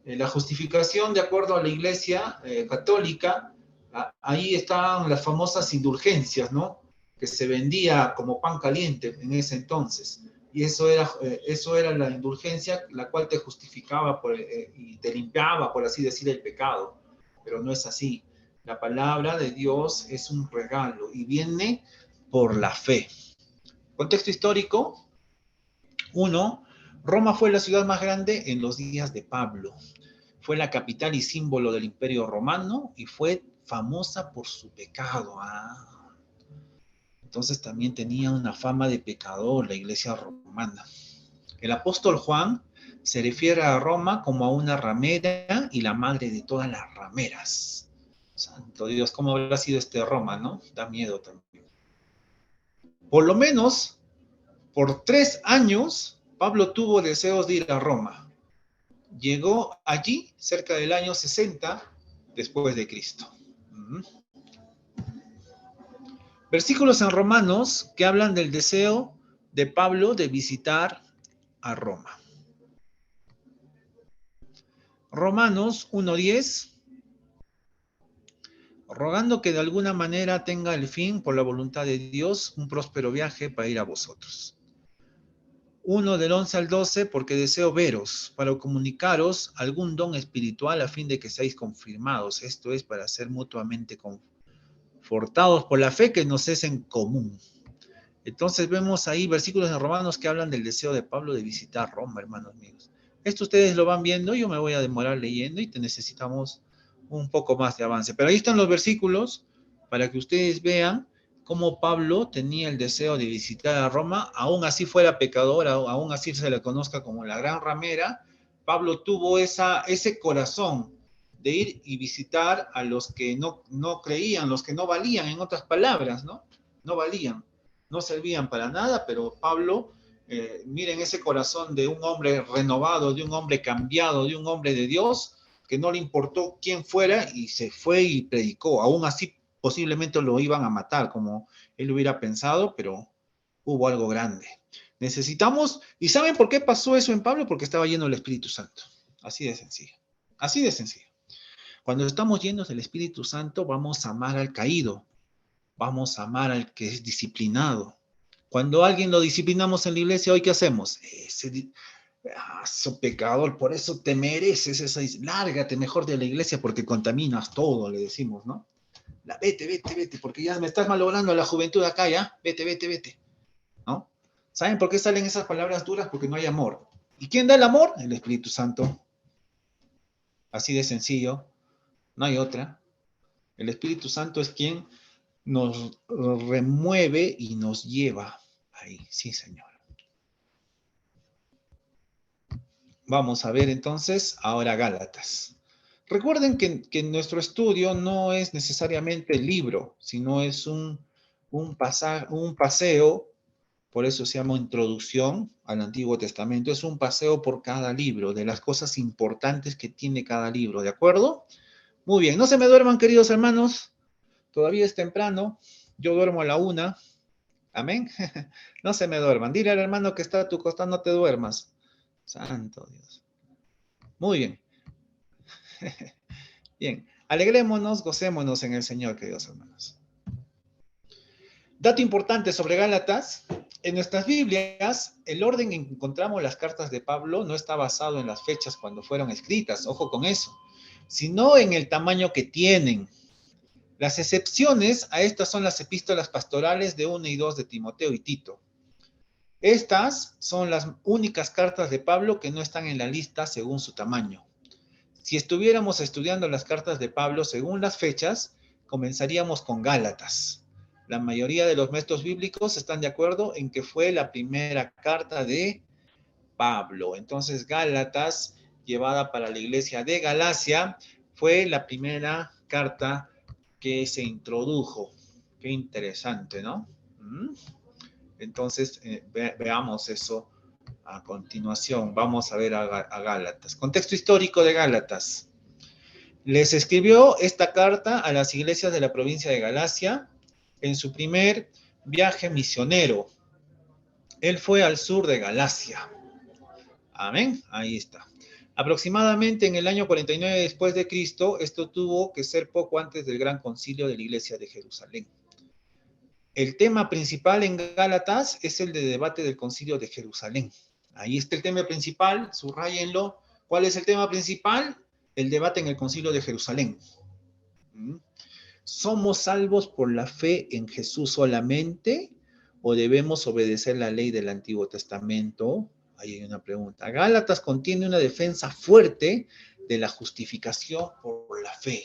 la justificación, de acuerdo a la Iglesia católica, ahí están las famosas indulgencias, ¿no? Que se vendía como pan caliente en ese entonces. Y eso era la indulgencia, la cual te justificaba y te limpiaba, por así decir, el pecado. Pero no es así. La palabra de Dios es un regalo y viene por la fe. Contexto histórico. 1. Roma fue la ciudad más grande en los días de Pablo. Fue la capital y símbolo del Imperio Romano y fue famosa por su pecado. Entonces también tenía una fama de pecador la iglesia romana. El apóstol Juan se refiere a Roma como a una ramera y la madre de todas las rameras. Santo Dios, ¿cómo habrá sido Roma, no? Da miedo también. Por lo menos, por 3 años, Pablo tuvo deseos de ir a Roma. Llegó allí cerca del año 60 después de Cristo. Versículos en Romanos que hablan del deseo de Pablo de visitar a Roma. Romanos 1:10 rogando que de alguna manera tenga el fin, por la voluntad de Dios, un próspero viaje para ir a vosotros. 1 del 11 al 12, porque deseo veros, para comunicaros algún don espiritual a fin de que seáis confirmados, esto es, para ser mutuamente confortados por la fe que nos es en común. Entonces vemos ahí versículos en Romanos que hablan del deseo de Pablo de visitar Roma, hermanos míos. Esto ustedes lo van viendo, yo me voy a demorar leyendo y necesitamos un poco más de avance. Pero ahí están los versículos para que ustedes vean cómo Pablo tenía el deseo de visitar a Roma, aún así fuera pecador, aún así se le conozca como la gran ramera. Pablo tuvo ese corazón de ir y visitar a los que no creían, los que no valían, en otras palabras, ¿no? No valían, no servían para nada, pero Pablo, miren ese corazón de un hombre renovado, de un hombre cambiado, de un hombre de Dios, que no le importó quién fuera y se fue y predicó. Aún así posiblemente lo iban a matar, como él hubiera pensado, pero hubo algo grande. Necesitamos, ¿y saben por qué pasó eso en Pablo? Porque estaba lleno del Espíritu Santo. Así de sencillo. Así de sencillo. Cuando estamos llenos del Espíritu Santo, vamos a amar al caído, vamos a amar al que es disciplinado. Cuando a alguien lo disciplinamos en la iglesia, ¿hoy qué hacemos? Pecador, por eso te mereces esa, lárgate mejor de la iglesia porque contaminas todo, le decimos, ¿no? Vete, porque ya me estás malogrando a la juventud acá, ya, vete, ¿no? ¿Saben por qué salen esas palabras duras? Porque no hay amor. ¿Y quién da el amor? El Espíritu Santo. Así de sencillo, no hay otra. El Espíritu Santo es quien nos remueve y nos lleva ahí, sí, Señor. Vamos a ver entonces ahora Gálatas. Recuerden que nuestro estudio no es necesariamente el libro, sino es un paseo, por eso se llama Introducción al Antiguo Testamento, es un paseo por cada libro, de las cosas importantes que tiene cada libro, ¿de acuerdo? Muy bien, no se me duerman, queridos hermanos, todavía es temprano, yo duermo a la 1, amén, no se me duerman, dile al hermano que está a tu costado, no te duermas, santo Dios. Muy bien. Bien, alegrémonos, gocémonos en el Señor, queridos hermanos. Dato importante sobre Gálatas, en nuestras Biblias, el orden en que encontramos las cartas de Pablo no está basado en las fechas cuando fueron escritas, ojo con eso, sino en el tamaño que tienen. Las excepciones a estas son las epístolas pastorales de 1 y 2 de Timoteo y Tito. Estas son las únicas cartas de Pablo que no están en la lista según su tamaño. Si estuviéramos estudiando las cartas de Pablo según las fechas, comenzaríamos con Gálatas. La mayoría de los maestros bíblicos están de acuerdo en que fue la primera carta de Pablo. Entonces, Gálatas, llevada para la iglesia de Galacia, fue la primera carta que se introdujo. Qué interesante, ¿no? Entonces, veamos eso a continuación. Vamos a ver a Gálatas. Contexto histórico de Gálatas. Les escribió esta carta a las iglesias de la provincia de Galacia en su primer viaje misionero. Él fue al sur de Galacia. Amén. Ahí está. Aproximadamente en el año 49 después de Cristo, esto tuvo que ser poco antes del gran concilio de la iglesia de Jerusalén. El tema principal en Gálatas es el de debate del concilio de Jerusalén. Ahí está el tema principal, subrayenlo. ¿Cuál es el tema principal? El debate en el concilio de Jerusalén. ¿Somos salvos por la fe en Jesús solamente o debemos obedecer la ley del Antiguo Testamento? Ahí hay una pregunta. Gálatas contiene una defensa fuerte de la justificación por la fe.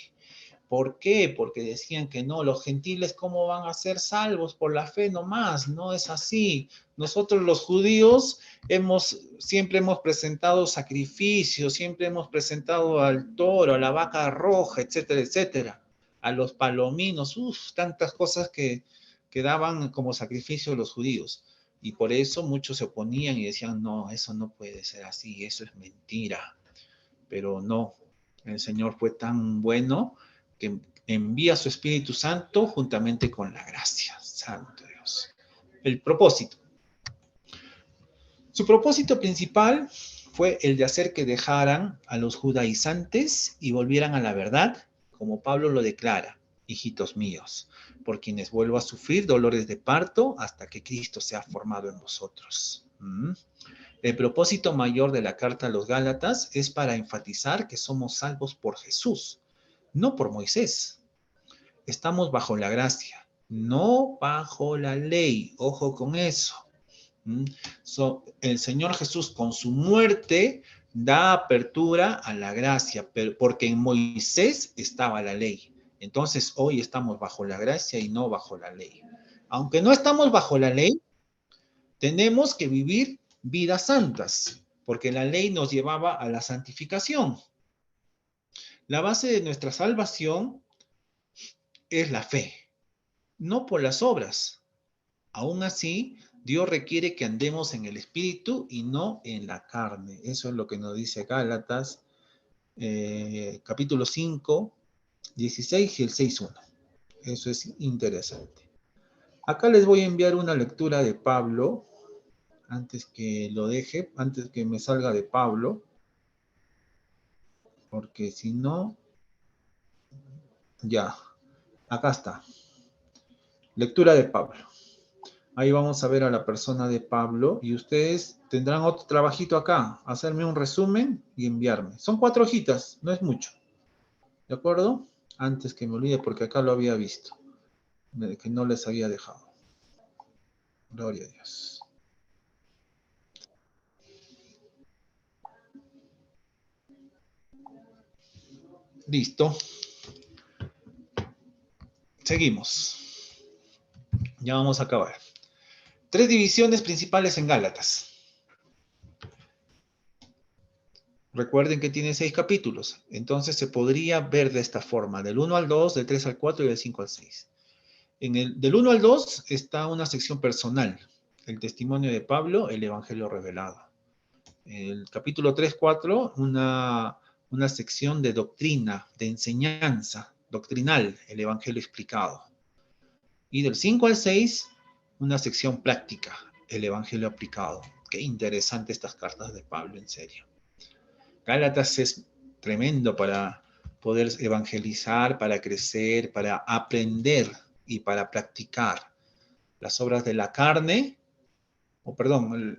¿Por qué? Porque decían que no, los gentiles, ¿cómo van a ser salvos por la fe nomás? No es así. Nosotros los judíos siempre hemos presentado sacrificios, siempre hemos presentado al toro, a la vaca roja, etcétera, etcétera, a los palominos, tantas cosas que daban como sacrificio los judíos. Y por eso muchos se oponían y decían, no, eso no puede ser así, eso es mentira. Pero no, el Señor fue tan bueno que envía su Espíritu Santo juntamente con la gracia. Santo Dios. El propósito. Su propósito principal fue el de hacer que dejaran a los judaizantes y volvieran a la verdad, como Pablo lo declara. hijitos míos, por quienes vuelvo a sufrir dolores de parto hasta que Cristo sea formado en vosotros. El propósito mayor de la carta a los Gálatas es para enfatizar que somos salvos por Jesús, no por Moisés. Estamos bajo la gracia, no bajo la ley. Ojo con eso. El Señor Jesús con su muerte da apertura a la gracia, porque en Moisés estaba la ley. Entonces hoy estamos bajo la gracia y no bajo la ley. Aunque no estamos bajo la ley, tenemos que vivir vidas santas, porque la ley nos llevaba a la santificación. La base de nuestra salvación es la fe, no por las obras. Aún así, Dios requiere que andemos en el Espíritu y no en la carne. Eso es lo que nos dice Gálatas, capítulo 5, 16 y el 6.1. Eso es interesante. Acá les voy a enviar una lectura de Pablo, antes que lo deje, antes que me salga de Pablo, porque si no, ya, acá está. Lectura de Pablo. Ahí vamos a ver a la persona de Pablo y ustedes tendrán otro trabajito acá, hacerme un resumen y enviarme. Son 4 hojitas, no es mucho. ¿De acuerdo? Antes que me olvide, porque acá lo había visto, que no les había dejado. Gloria a Dios. Listo. Seguimos. Ya vamos a acabar. 3 divisiones principales en Gálatas. Recuerden que tiene 6 capítulos, entonces se podría ver de esta forma, del 1 al 2, del 3 al 4 y del 5 al 6. Del 1 al 2 está una sección personal, el testimonio de Pablo, el evangelio revelado. El capítulo 3, 4, una sección de doctrina, de enseñanza doctrinal, el evangelio explicado. Y del 5 al 6, una sección práctica, el evangelio aplicado. Qué interesante estas cartas de Pablo, en serio. Gálatas es tremendo para poder evangelizar, para crecer, para aprender y para practicar las obras de la carne,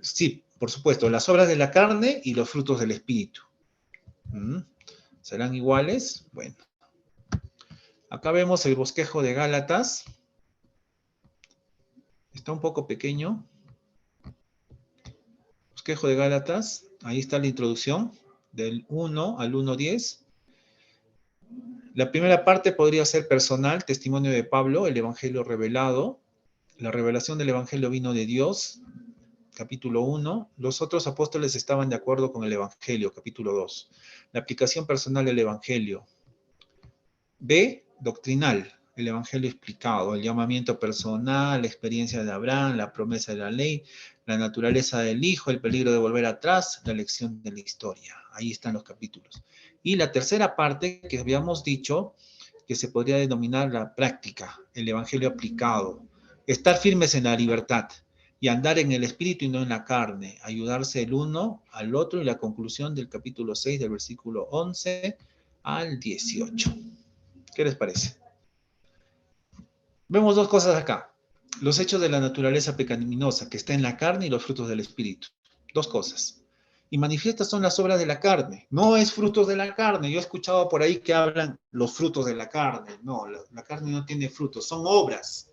sí, por supuesto, las obras de la carne y los frutos del Espíritu. ¿Serán iguales? Bueno. Acá vemos el bosquejo de Gálatas. Está un poco pequeño. Bosquejo de Gálatas. Ahí está la introducción, del 1 al 1.10. La primera parte podría ser personal, testimonio de Pablo, el evangelio revelado. La revelación del evangelio vino de Dios, capítulo 1. Los otros apóstoles estaban de acuerdo con el evangelio, capítulo 2. La aplicación personal del evangelio. B, doctrinal, el evangelio explicado, el llamamiento personal, la experiencia de Abraham, la promesa de la ley, la naturaleza del Hijo, el peligro de volver atrás, la lección de la historia. Ahí están los capítulos. Y la tercera parte que habíamos dicho, que se podría denominar la práctica, el evangelio aplicado, estar firmes en la libertad y andar en el espíritu y no en la carne, ayudarse el uno al otro, y la conclusión del capítulo 6 del versículo 11 al 18. ¿Qué les parece? Vemos 2 cosas acá. Los hechos de la naturaleza pecaminosa que está en la carne y los frutos del espíritu. 2 cosas. Y manifiestas son las obras de la carne. No es frutos de la carne. Yo he escuchado por ahí que hablan los frutos de la carne. No, la carne no tiene frutos. Son obras.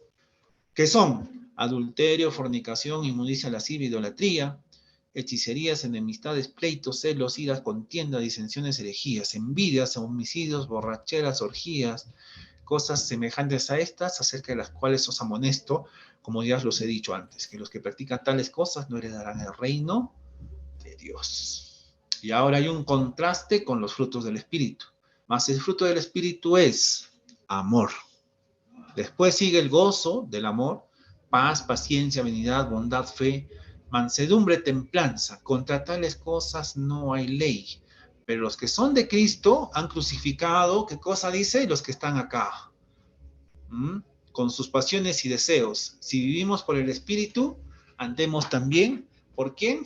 ¿Qué son? Adulterio, fornicación, inmundicia, lascivia, idolatría, hechicerías, enemistades, pleitos, celos, iras, contiendas, disensiones, herejías, envidias, homicidios, borracheras, orgías, cosas semejantes a estas, acerca de las cuales os amonesto, como ya los he dicho antes, que los que practican tales cosas no heredarán el reino de Dios. Y ahora hay un contraste con los frutos del Espíritu. Mas el fruto del Espíritu es amor. Después sigue el gozo del amor, paz, paciencia, benignidad, bondad, fe, mansedumbre, templanza. Contra tales cosas no hay ley. Pero los que son de Cristo han crucificado, ¿qué cosa dice? Los que están acá. Con sus pasiones y deseos. Si vivimos por el Espíritu, andemos también, ¿por quién?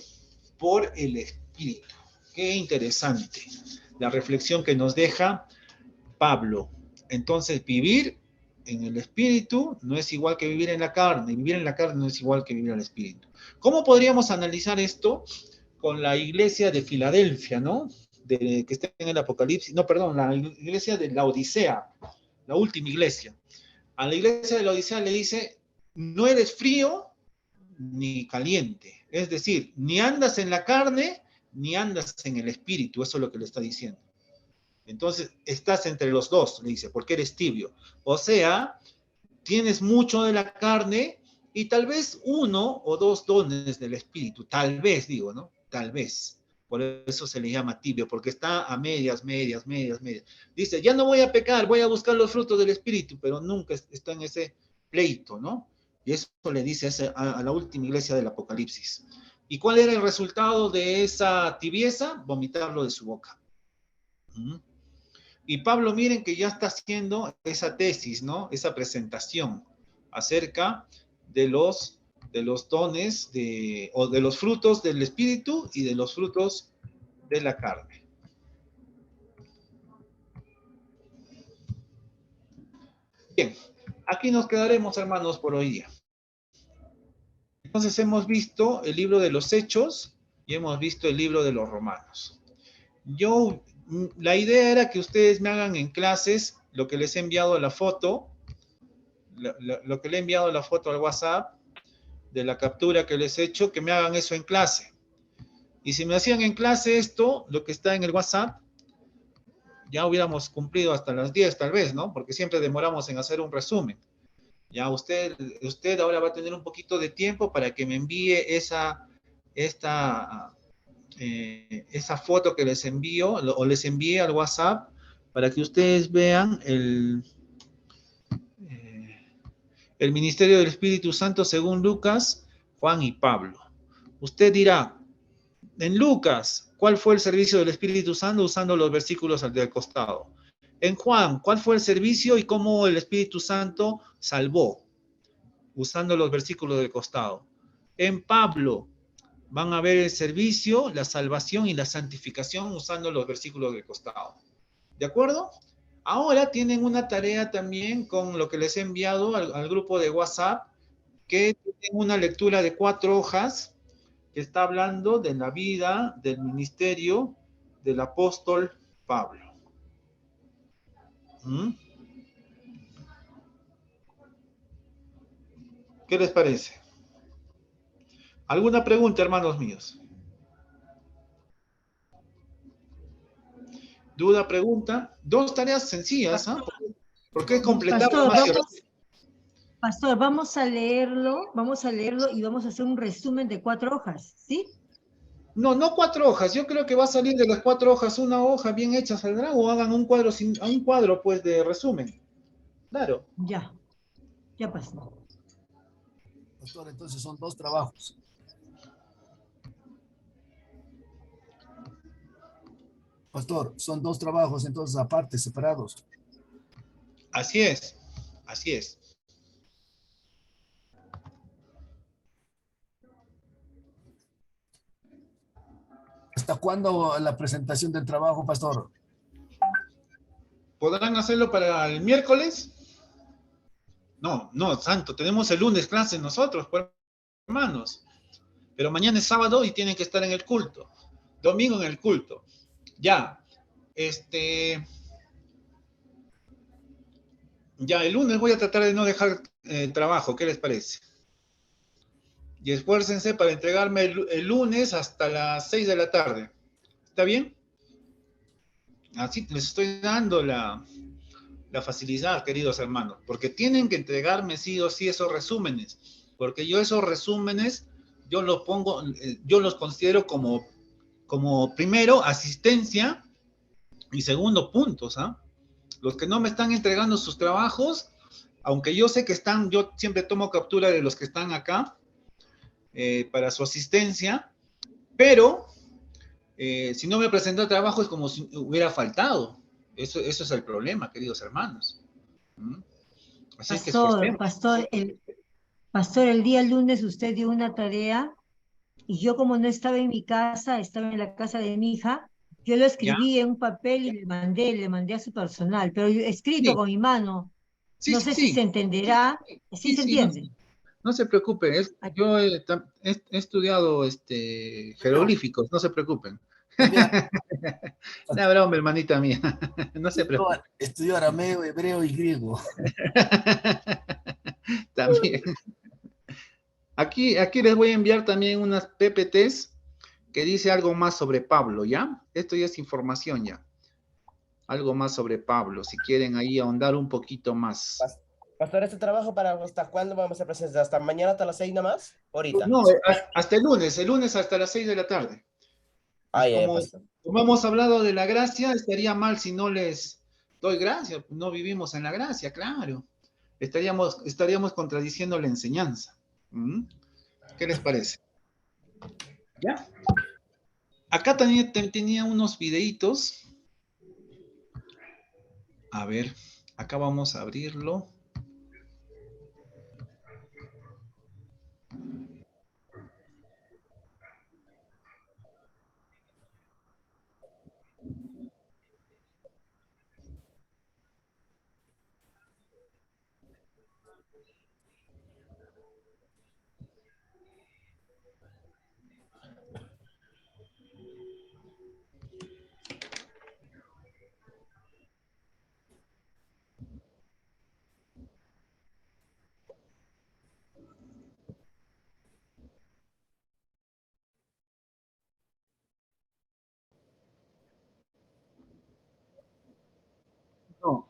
Por el Espíritu. Qué interesante la reflexión que nos deja Pablo. Entonces, vivir en el espíritu no es igual que vivir en la carne, y vivir en la carne no es igual que vivir en el espíritu. ¿Cómo podríamos analizar esto con la iglesia de Filadelfia, ¿no? Que está en el Apocalipsis, no, perdón, la iglesia de la Odisea, la última iglesia. A la iglesia de la Odisea le dice, no eres frío ni caliente, es decir, ni andas en la carne, ni andas en el espíritu, eso es lo que le está diciendo. Entonces, estás entre los dos, le dice, porque eres tibio. O sea, tienes mucho de la carne y tal vez 1 o 2 dones del espíritu, tal vez, digo, ¿no? Tal vez. Por eso se le llama tibio, porque está a medias. Dice, ya no voy a pecar, voy a buscar los frutos del espíritu, pero nunca está en ese pleito, ¿no? Y eso le dice a la última iglesia del Apocalipsis. ¿Y cuál era el resultado de esa tibieza? Vomitarlo de su boca. Y Pablo, miren que ya está haciendo esa tesis, ¿no? Esa presentación acerca de los dones o de los frutos del espíritu y de los frutos de la carne. Bien, aquí nos quedaremos, hermanos, por hoy día. Entonces hemos visto el libro de los Hechos y hemos visto el libro de los Romanos. La idea era que ustedes me hagan en clases lo que les he enviado la foto, lo que le he enviado la foto al WhatsApp, de la captura que les he hecho, que me hagan eso en clase. Y si me hacían en clase esto, lo que está en el WhatsApp, ya hubiéramos cumplido hasta las 10 tal vez, ¿no? Porque siempre demoramos en hacer un resumen. Ya usted ahora va a tener un poquito de tiempo para que me envíe esa foto que les envío, o les envíe al WhatsApp, para que ustedes vean el ministerio del Espíritu Santo según Lucas, Juan y Pablo. Usted dirá, en Lucas, ¿cuál fue el servicio del Espíritu Santo? Usando los versículos del costado. En Juan, ¿cuál fue el servicio y cómo el Espíritu Santo salvó? Usando los versículos del costado. En Pablo, van a ver el servicio, la salvación y la santificación usando los versículos del costado. ¿De acuerdo? Ahora tienen una tarea también con lo que les he enviado al grupo de WhatsApp, que tienen una lectura de 4 hojas que está hablando de la vida, del ministerio del apóstol Pablo. ¿Qué les parece? ¿Alguna pregunta, hermanos míos? ¿Duda, pregunta? 2 tareas sencillas, ¿ah? Porque es completar más. Pastor, vamos a leerlo y vamos a hacer un resumen de 4 hojas, ¿sí? No 4 hojas. Yo creo que va a salir de las 4 hojas una hoja bien hecha, saldrá, o hagan un cuadro pues de resumen. Claro. Ya pasó. Pastor, entonces son 2 trabajos. Pastor, son 2 trabajos entonces aparte, separados. Así es. ¿Hasta cuándo la presentación del trabajo, pastor? ¿Podrán hacerlo para el miércoles? No, santo, tenemos el lunes clase nosotros, pues, hermanos. Pero mañana es sábado y tienen que estar en el culto. Domingo en el culto. Ya, ya el lunes voy a tratar de no dejar trabajo, ¿qué les parece? Y esfuércense para entregarme el lunes hasta las 6 de la tarde. ¿Está bien? Así les estoy dando la facilidad, queridos hermanos, porque tienen que entregarme sí o sí esos resúmenes, porque yo esos resúmenes, yo los considero como primero asistencia y segundo puntos, ¿ah? Los que no me están entregando sus trabajos, aunque yo sé que están, yo siempre tomo captura de los que están acá para su asistencia, pero si no me presenta el trabajo es como si hubiera faltado. Eso es el problema, queridos hermanos. Así es que Pastor, el día lunes usted dio una tarea y yo, como no estaba en mi casa, estaba en la casa de mi hija, yo lo escribí en un papel y le mandé a su personal, pero escrito con mi mano. Sí, No sí, sé si sí. se entenderá. Sí Sí, se sí, no, entiende. no se preocupen. Yo he estudiado jeroglíficos, no se preocupen. Mira, Una broma, hermanita mía. No se estudió, preocupen. estudió arameo, hebreo y griego. También. Aquí les voy a enviar también unas PPTs que dice algo más sobre Pablo, ¿ya? Esto ya es información ya. Algo más sobre Pablo, si quieren ahí ahondar un poquito más. Pastor, ¿este trabajo para hasta cuándo vamos a presentar? ¿Hasta mañana hasta las 6 nada más? Ahorita. No, hasta el lunes hasta las 6 de la tarde. Ah, ya, Como, pastor. como hemos hablado de la gracia, estaría mal si no les doy gracia. No vivimos en la gracia, claro. Estaríamos contradiciendo la enseñanza. ¿Mm? ¿Qué les parece? ¿Ya? Acá también tenía unos videitos. A ver, acá vamos a abrirlo.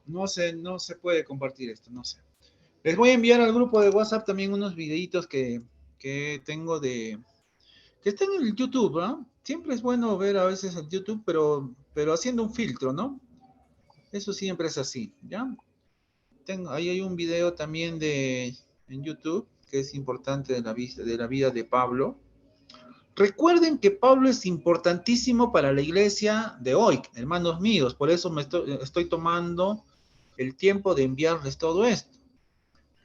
No, no se puede compartir esto, no sé. Les voy a enviar al grupo de WhatsApp también unos videitos que tengo que están en el YouTube, ¿no? Siempre es bueno ver a veces el YouTube, pero haciendo un filtro, ¿no? Eso siempre es así, ¿ya? Ahí hay un video también en YouTube que es importante de la vida de Pablo. Recuerden que Pablo es importantísimo para la iglesia de hoy, hermanos míos, por eso estoy tomando el tiempo de enviarles todo esto.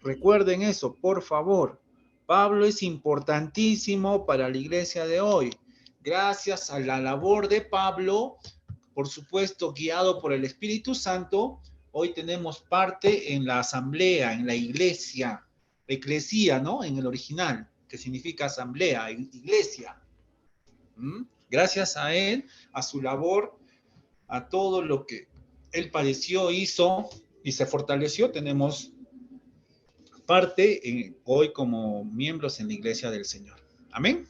Recuerden eso, por favor. Pablo es importantísimo para la iglesia de hoy. Gracias a la labor de Pablo, por supuesto, guiado por el Espíritu Santo, hoy tenemos parte en la asamblea, en la iglesia, eclesía, ¿no? En el original, que significa asamblea, iglesia. ¿Mm? Gracias a él, a su labor, a todo lo que él padeció, hizo y se fortaleció, tenemos parte hoy como miembros en la iglesia del Señor. Amén.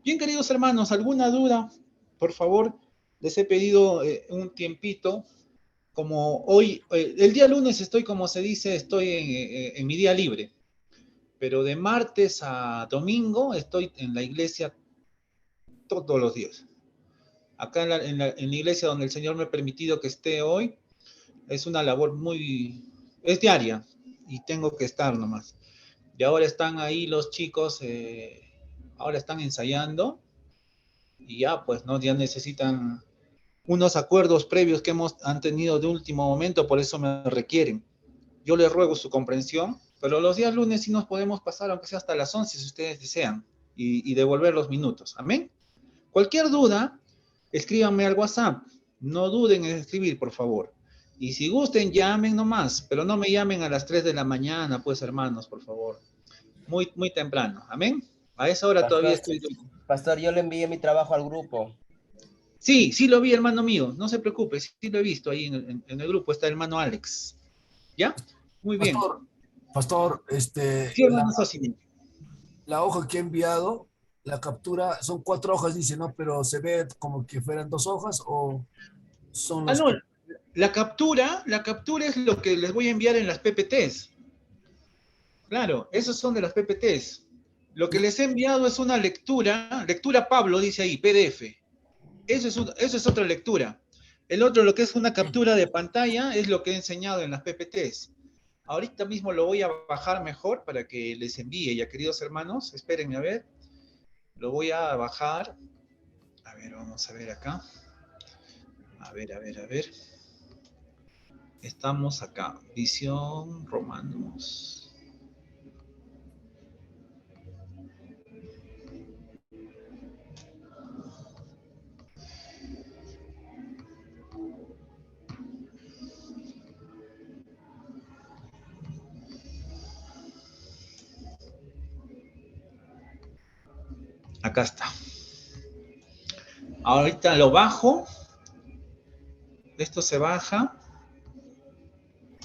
Bien, queridos hermanos, ¿alguna duda? Por favor, les he pedido un tiempito. Como hoy, el día lunes estoy, como se dice, estoy en mi día libre, pero de martes a domingo estoy en la iglesia todos los días. Acá en la iglesia donde el Señor me ha permitido que esté hoy, es una labor es diaria y tengo que estar nomás. Y ahora están ahí los chicos, ahora están ensayando y ya pues, ¿no? Ya necesitan unos acuerdos previos que han tenido de último momento, por eso me requieren. Yo les ruego su comprensión, pero los días lunes sí nos podemos pasar, aunque sea hasta las 11 si ustedes desean, y devolver los minutos. Amén. Cualquier duda, escríbanme al WhatsApp. No duden en escribir, por favor. Y si gusten, llamen nomás, pero no me llamen a las 3 de la mañana, pues hermanos, por favor. Muy, muy temprano. Amén. A esa hora todavía Pastor, estoy. pastor, yo le envié mi trabajo al grupo. Sí, sí lo vi, hermano mío. No se preocupe, sí lo he visto ahí en el grupo. Está el hermano Alex. ¿Ya? Muy bien. Pastor, Sí, hermano Sosini. la hoja que he enviado, la captura, son 4 hojas, dice, ¿no? Pero se ve como que fueran 2 hojas o son Ah, los no. que... La captura es lo que les voy a enviar en las PPTs. Claro, esos son de las PPTs. Lo que les he enviado es una lectura Pablo, dice ahí, PDF. Eso es otra lectura. El otro, lo que es una captura de pantalla, es lo que he enseñado en las PPTs. Ahorita mismo lo voy a bajar mejor para que les envíe, ya queridos hermanos, espérenme a ver. Lo voy a bajar. A ver, vamos a ver acá. A ver, a ver, a ver. Estamos acá. Visión Romanos. Acá está. Ahorita lo bajo. Esto se baja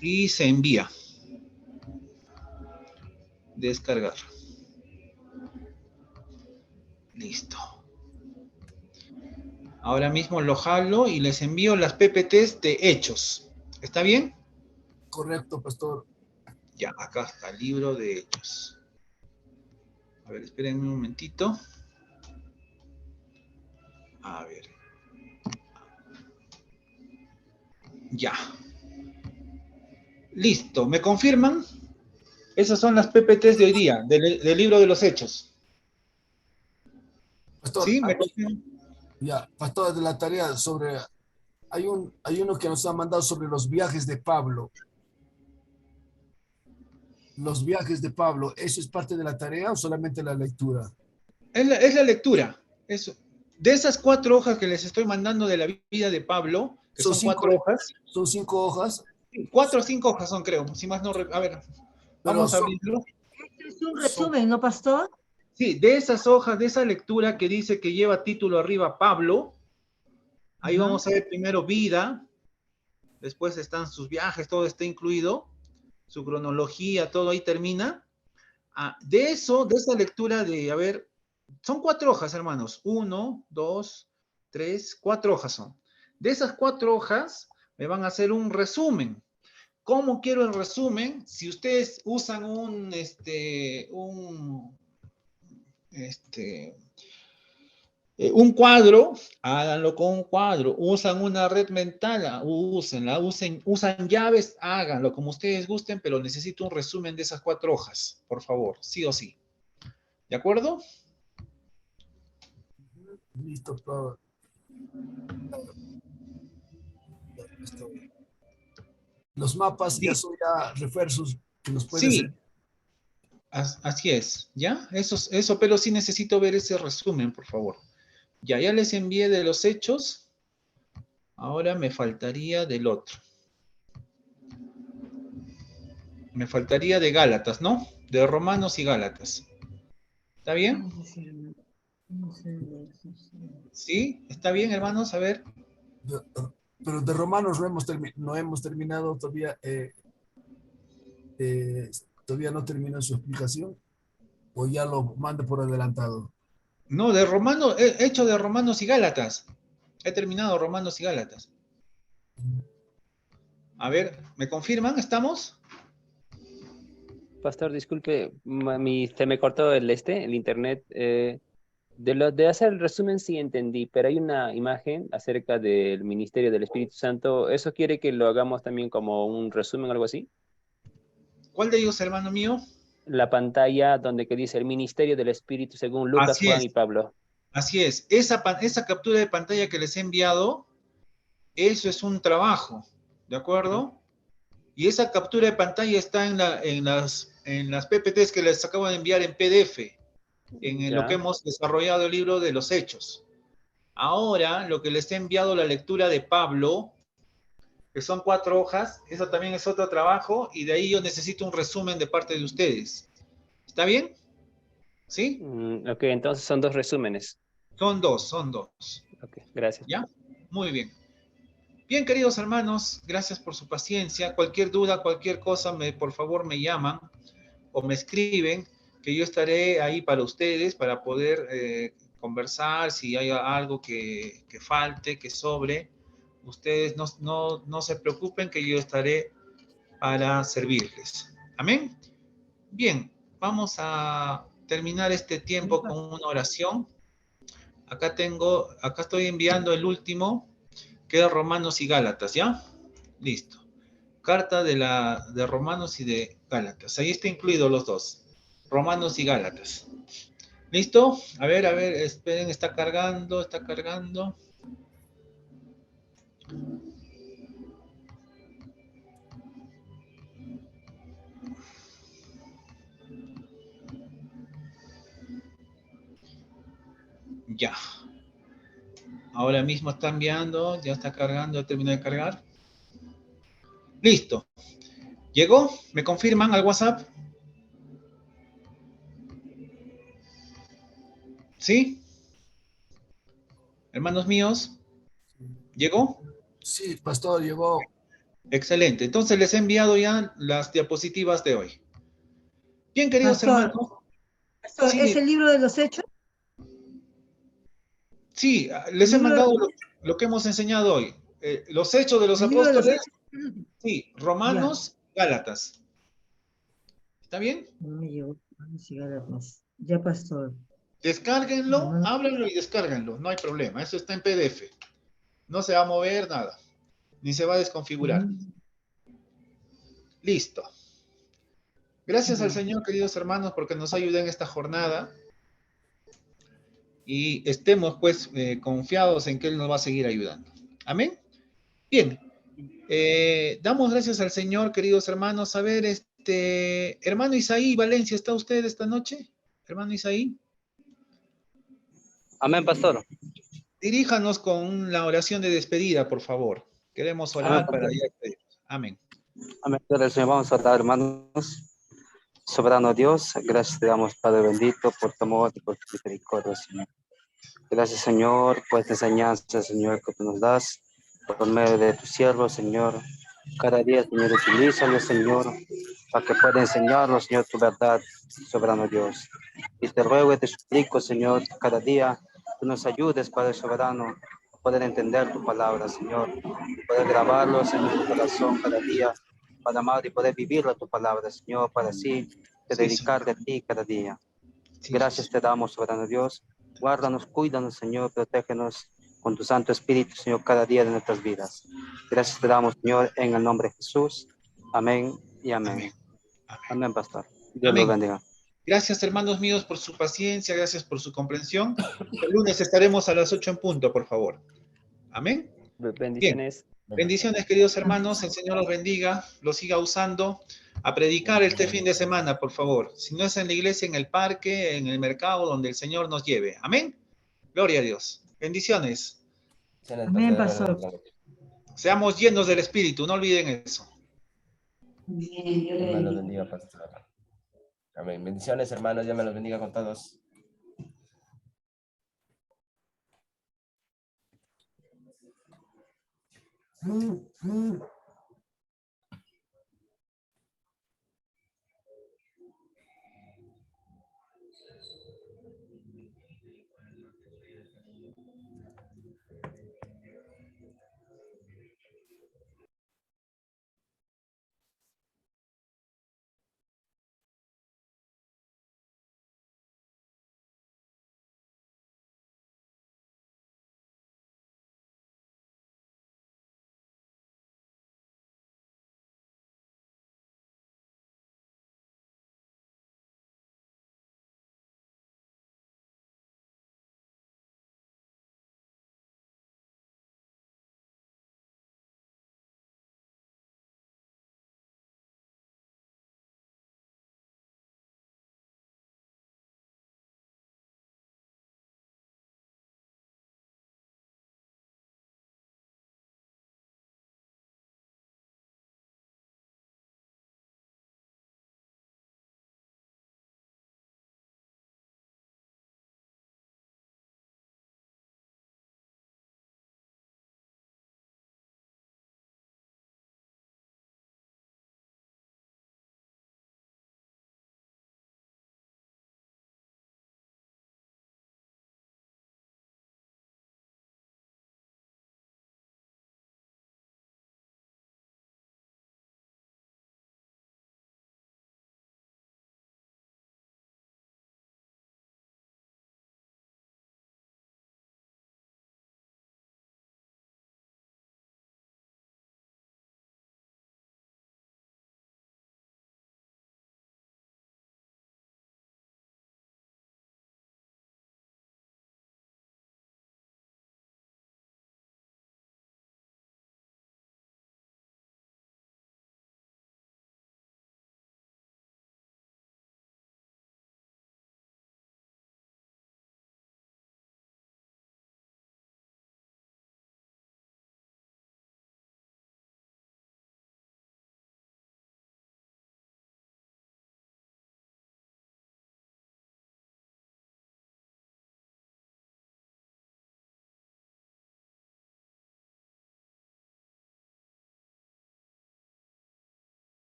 y se envía. Descargar. Listo. Ahora mismo lo jalo y les envío las PPTs de Hechos. ¿Está bien? Correcto, pastor. Ya, acá está el libro de Hechos. A ver, esperen un momentito. A ver. Ya. Listo. ¿Me confirman? Esas son las PPTs de hoy día, del libro de los Hechos. Pastor, ¿Sí? ¿Me confirman? ya, pastor, de la tarea sobre, hay uno que nos ha mandado sobre los viajes de Pablo. Los viajes de Pablo, ¿eso es parte de la tarea o solamente la lectura? Es la lectura. Eso. De esas 4 hojas que les estoy mandando de la vida de Pablo, que Son son 4 hojas, son 5 hojas, 4 o 5 hojas son, creo. Si más no. A ver, pero vamos a abrirlo. Es un resumen, ¿no, pastor? Sí, de esas hojas, de esa lectura que dice que lleva título arriba Pablo, ahí Ajá. vamos a ver primero vida, después están sus viajes, todo está incluido, su cronología, todo ahí termina. De eso, de esa lectura de, a ver, son 4 hojas, hermanos. 1, 2, 3, 4 hojas son. De esas 4 hojas me van a hacer un resumen. ¿Cómo quiero el resumen? Si ustedes usan un cuadro, háganlo con un cuadro. Usan una red mental, úsenla. Usan llaves, háganlo como ustedes gusten, pero necesito un resumen de esas 4 hojas, por favor, sí o sí. ¿De acuerdo? listo, pastor. Los mapas ya Sí, son ya refuerzos que nos puede sí, hacer. así es, ¿ya? Eso, pero sí necesito ver ese resumen, por favor. Ya les envié de los hechos. Ahora me faltaría del otro. Me faltaría de Gálatas, ¿no? De Romanos y Gálatas. ¿Está bien? ¿Sí? ¿Está bien, hermanos? A ver. De- pero de Romanos no hemos terminado todavía, eh, todavía no terminó su explicación, o ya lo manda por adelantado. No, de Romanos, he hecho de Romanos y Gálatas. He terminado Romanos y Gálatas. A ver, ¿me confirman? ¿Estamos? Pastor, disculpe, se me cortó el internet. De hacer el resumen sí entendí, pero hay una imagen acerca del ministerio del Espíritu Santo. ¿Eso quiere que lo hagamos también como un resumen o algo así? ¿Cuál de ellos, hermano mío? La pantalla donde que dice el ministerio del Espíritu según Lucas, Así Juan y es, Pablo. así es. Esa captura de pantalla que les he enviado, eso es un trabajo, ¿de acuerdo? Y esa captura de pantalla está en las PPTs que les acabo de enviar en PDF, en lo que Ya. hemos desarrollado el libro de los Hechos. Ahora, lo que les he enviado la lectura de Pablo, que son 4 hojas, eso también es otro trabajo, y de ahí yo necesito un resumen de parte de ustedes. ¿Está bien? ¿Sí? Ok, entonces son 2 resúmenes. Son dos. Ok, gracias. ¿Ya? Muy bien. Bien, queridos hermanos, gracias por su paciencia. Cualquier duda, cualquier cosa, por favor me llaman o me escriben, que yo estaré ahí para ustedes, para poder conversar, si hay algo que falte, que sobre. Ustedes no se preocupen, que yo estaré para servirles. Amén. Bien, vamos a terminar este tiempo con una oración. Acá estoy enviando el último, que es Romanos y Gálatas, ¿ya? Listo. Carta de Romanos y de Gálatas. Ahí está incluido los dos. Romanos y Gálatas. ¿Listo? A ver, esperen, está cargando. Ya. Ahora mismo está enviando, ya está cargando, terminó de cargar. Listo. ¿Llegó? ¿Me confirman al WhatsApp? ¿Sí? Hermanos míos, ¿llegó? Sí, pastor, llegó. Excelente. Entonces les he enviado ya las diapositivas de hoy. Bien, queridos Pastor, hermanos. pastor, ¿es Sí, el libro de los hechos? sí, ¿El les he libro, mandado lo que hemos enseñado hoy. Los hechos de los el libro de los apóstoles, hechos? sí, Ya. Romanos, Gálatas. ¿Está bien? No me llegó. Vamos a llegar a más. Ya, pastor. Descárguenlo, Hermano, háblenlo y descárguenlo. No hay problema. Eso está en PDF. No se va a mover nada, ni se va a desconfigurar. Listo. Gracias al ya. Señor, queridos hermanos, porque nos ayuda en esta jornada y estemos pues confiados en que Él nos va a seguir ayudando. Amén. Bien, damos gracias al Señor, queridos hermanos. A ver, hermano Isaí Valencia, ¿está usted esta noche? Hermano Isaí, Amén, pastor. diríjanos con la oración de despedida, por favor. Queremos Amén, orar para pastor. ya despedirnos. Amén. Amén. Gloria al Señor. Vamos a orar, hermanos. Soberano Dios, gracias te damos, Padre bendito, por tu amor y por tu misericordia, Señor. Gracias, Señor, por esta enseñanza, Señor, que tú nos das por medio de tu siervo, Señor. Cada día, Señor, utilízalo, Señor, para que pueda enseñarnos, Señor, tu verdad, soberano Dios. Y te ruego y te suplico, Señor, que cada día tú nos ayudes, Padre soberano, a poder entender tu palabra, Señor, y poder grabarlo en nuestro corazón cada día, para amar y poder vivir tu palabra, Señor, para así te Sí, Señor. dedicar a ti cada día. Sí, Gracias Jesús. te damos, soberano Dios. Guárdanos, cuídanos, Señor, protégenos con tu Santo Espíritu, Señor, cada día de nuestras vidas. Gracias te damos, Señor, en el nombre de Jesús. Amén y Amén. amén. Amén. Amén, pastor. Dios los Amén. bendiga. Gracias, hermanos míos, por su paciencia, gracias por su comprensión. El lunes estaremos a las 8 en punto, por favor. Amén. Bien. Bendiciones. Bendiciones, queridos hermanos. El Señor los bendiga, los siga usando a predicar este fin de semana, por favor. Si no es en la iglesia, en el parque, en el mercado, donde el Señor nos lleve. Amén. Gloria a Dios. Bendiciones. Amén, pastor. Seamos llenos del Espíritu, no olviden eso. Dios me los bendiga, pastor. Amén. Bendiciones, hermanos. Dios me los bendiga con todos.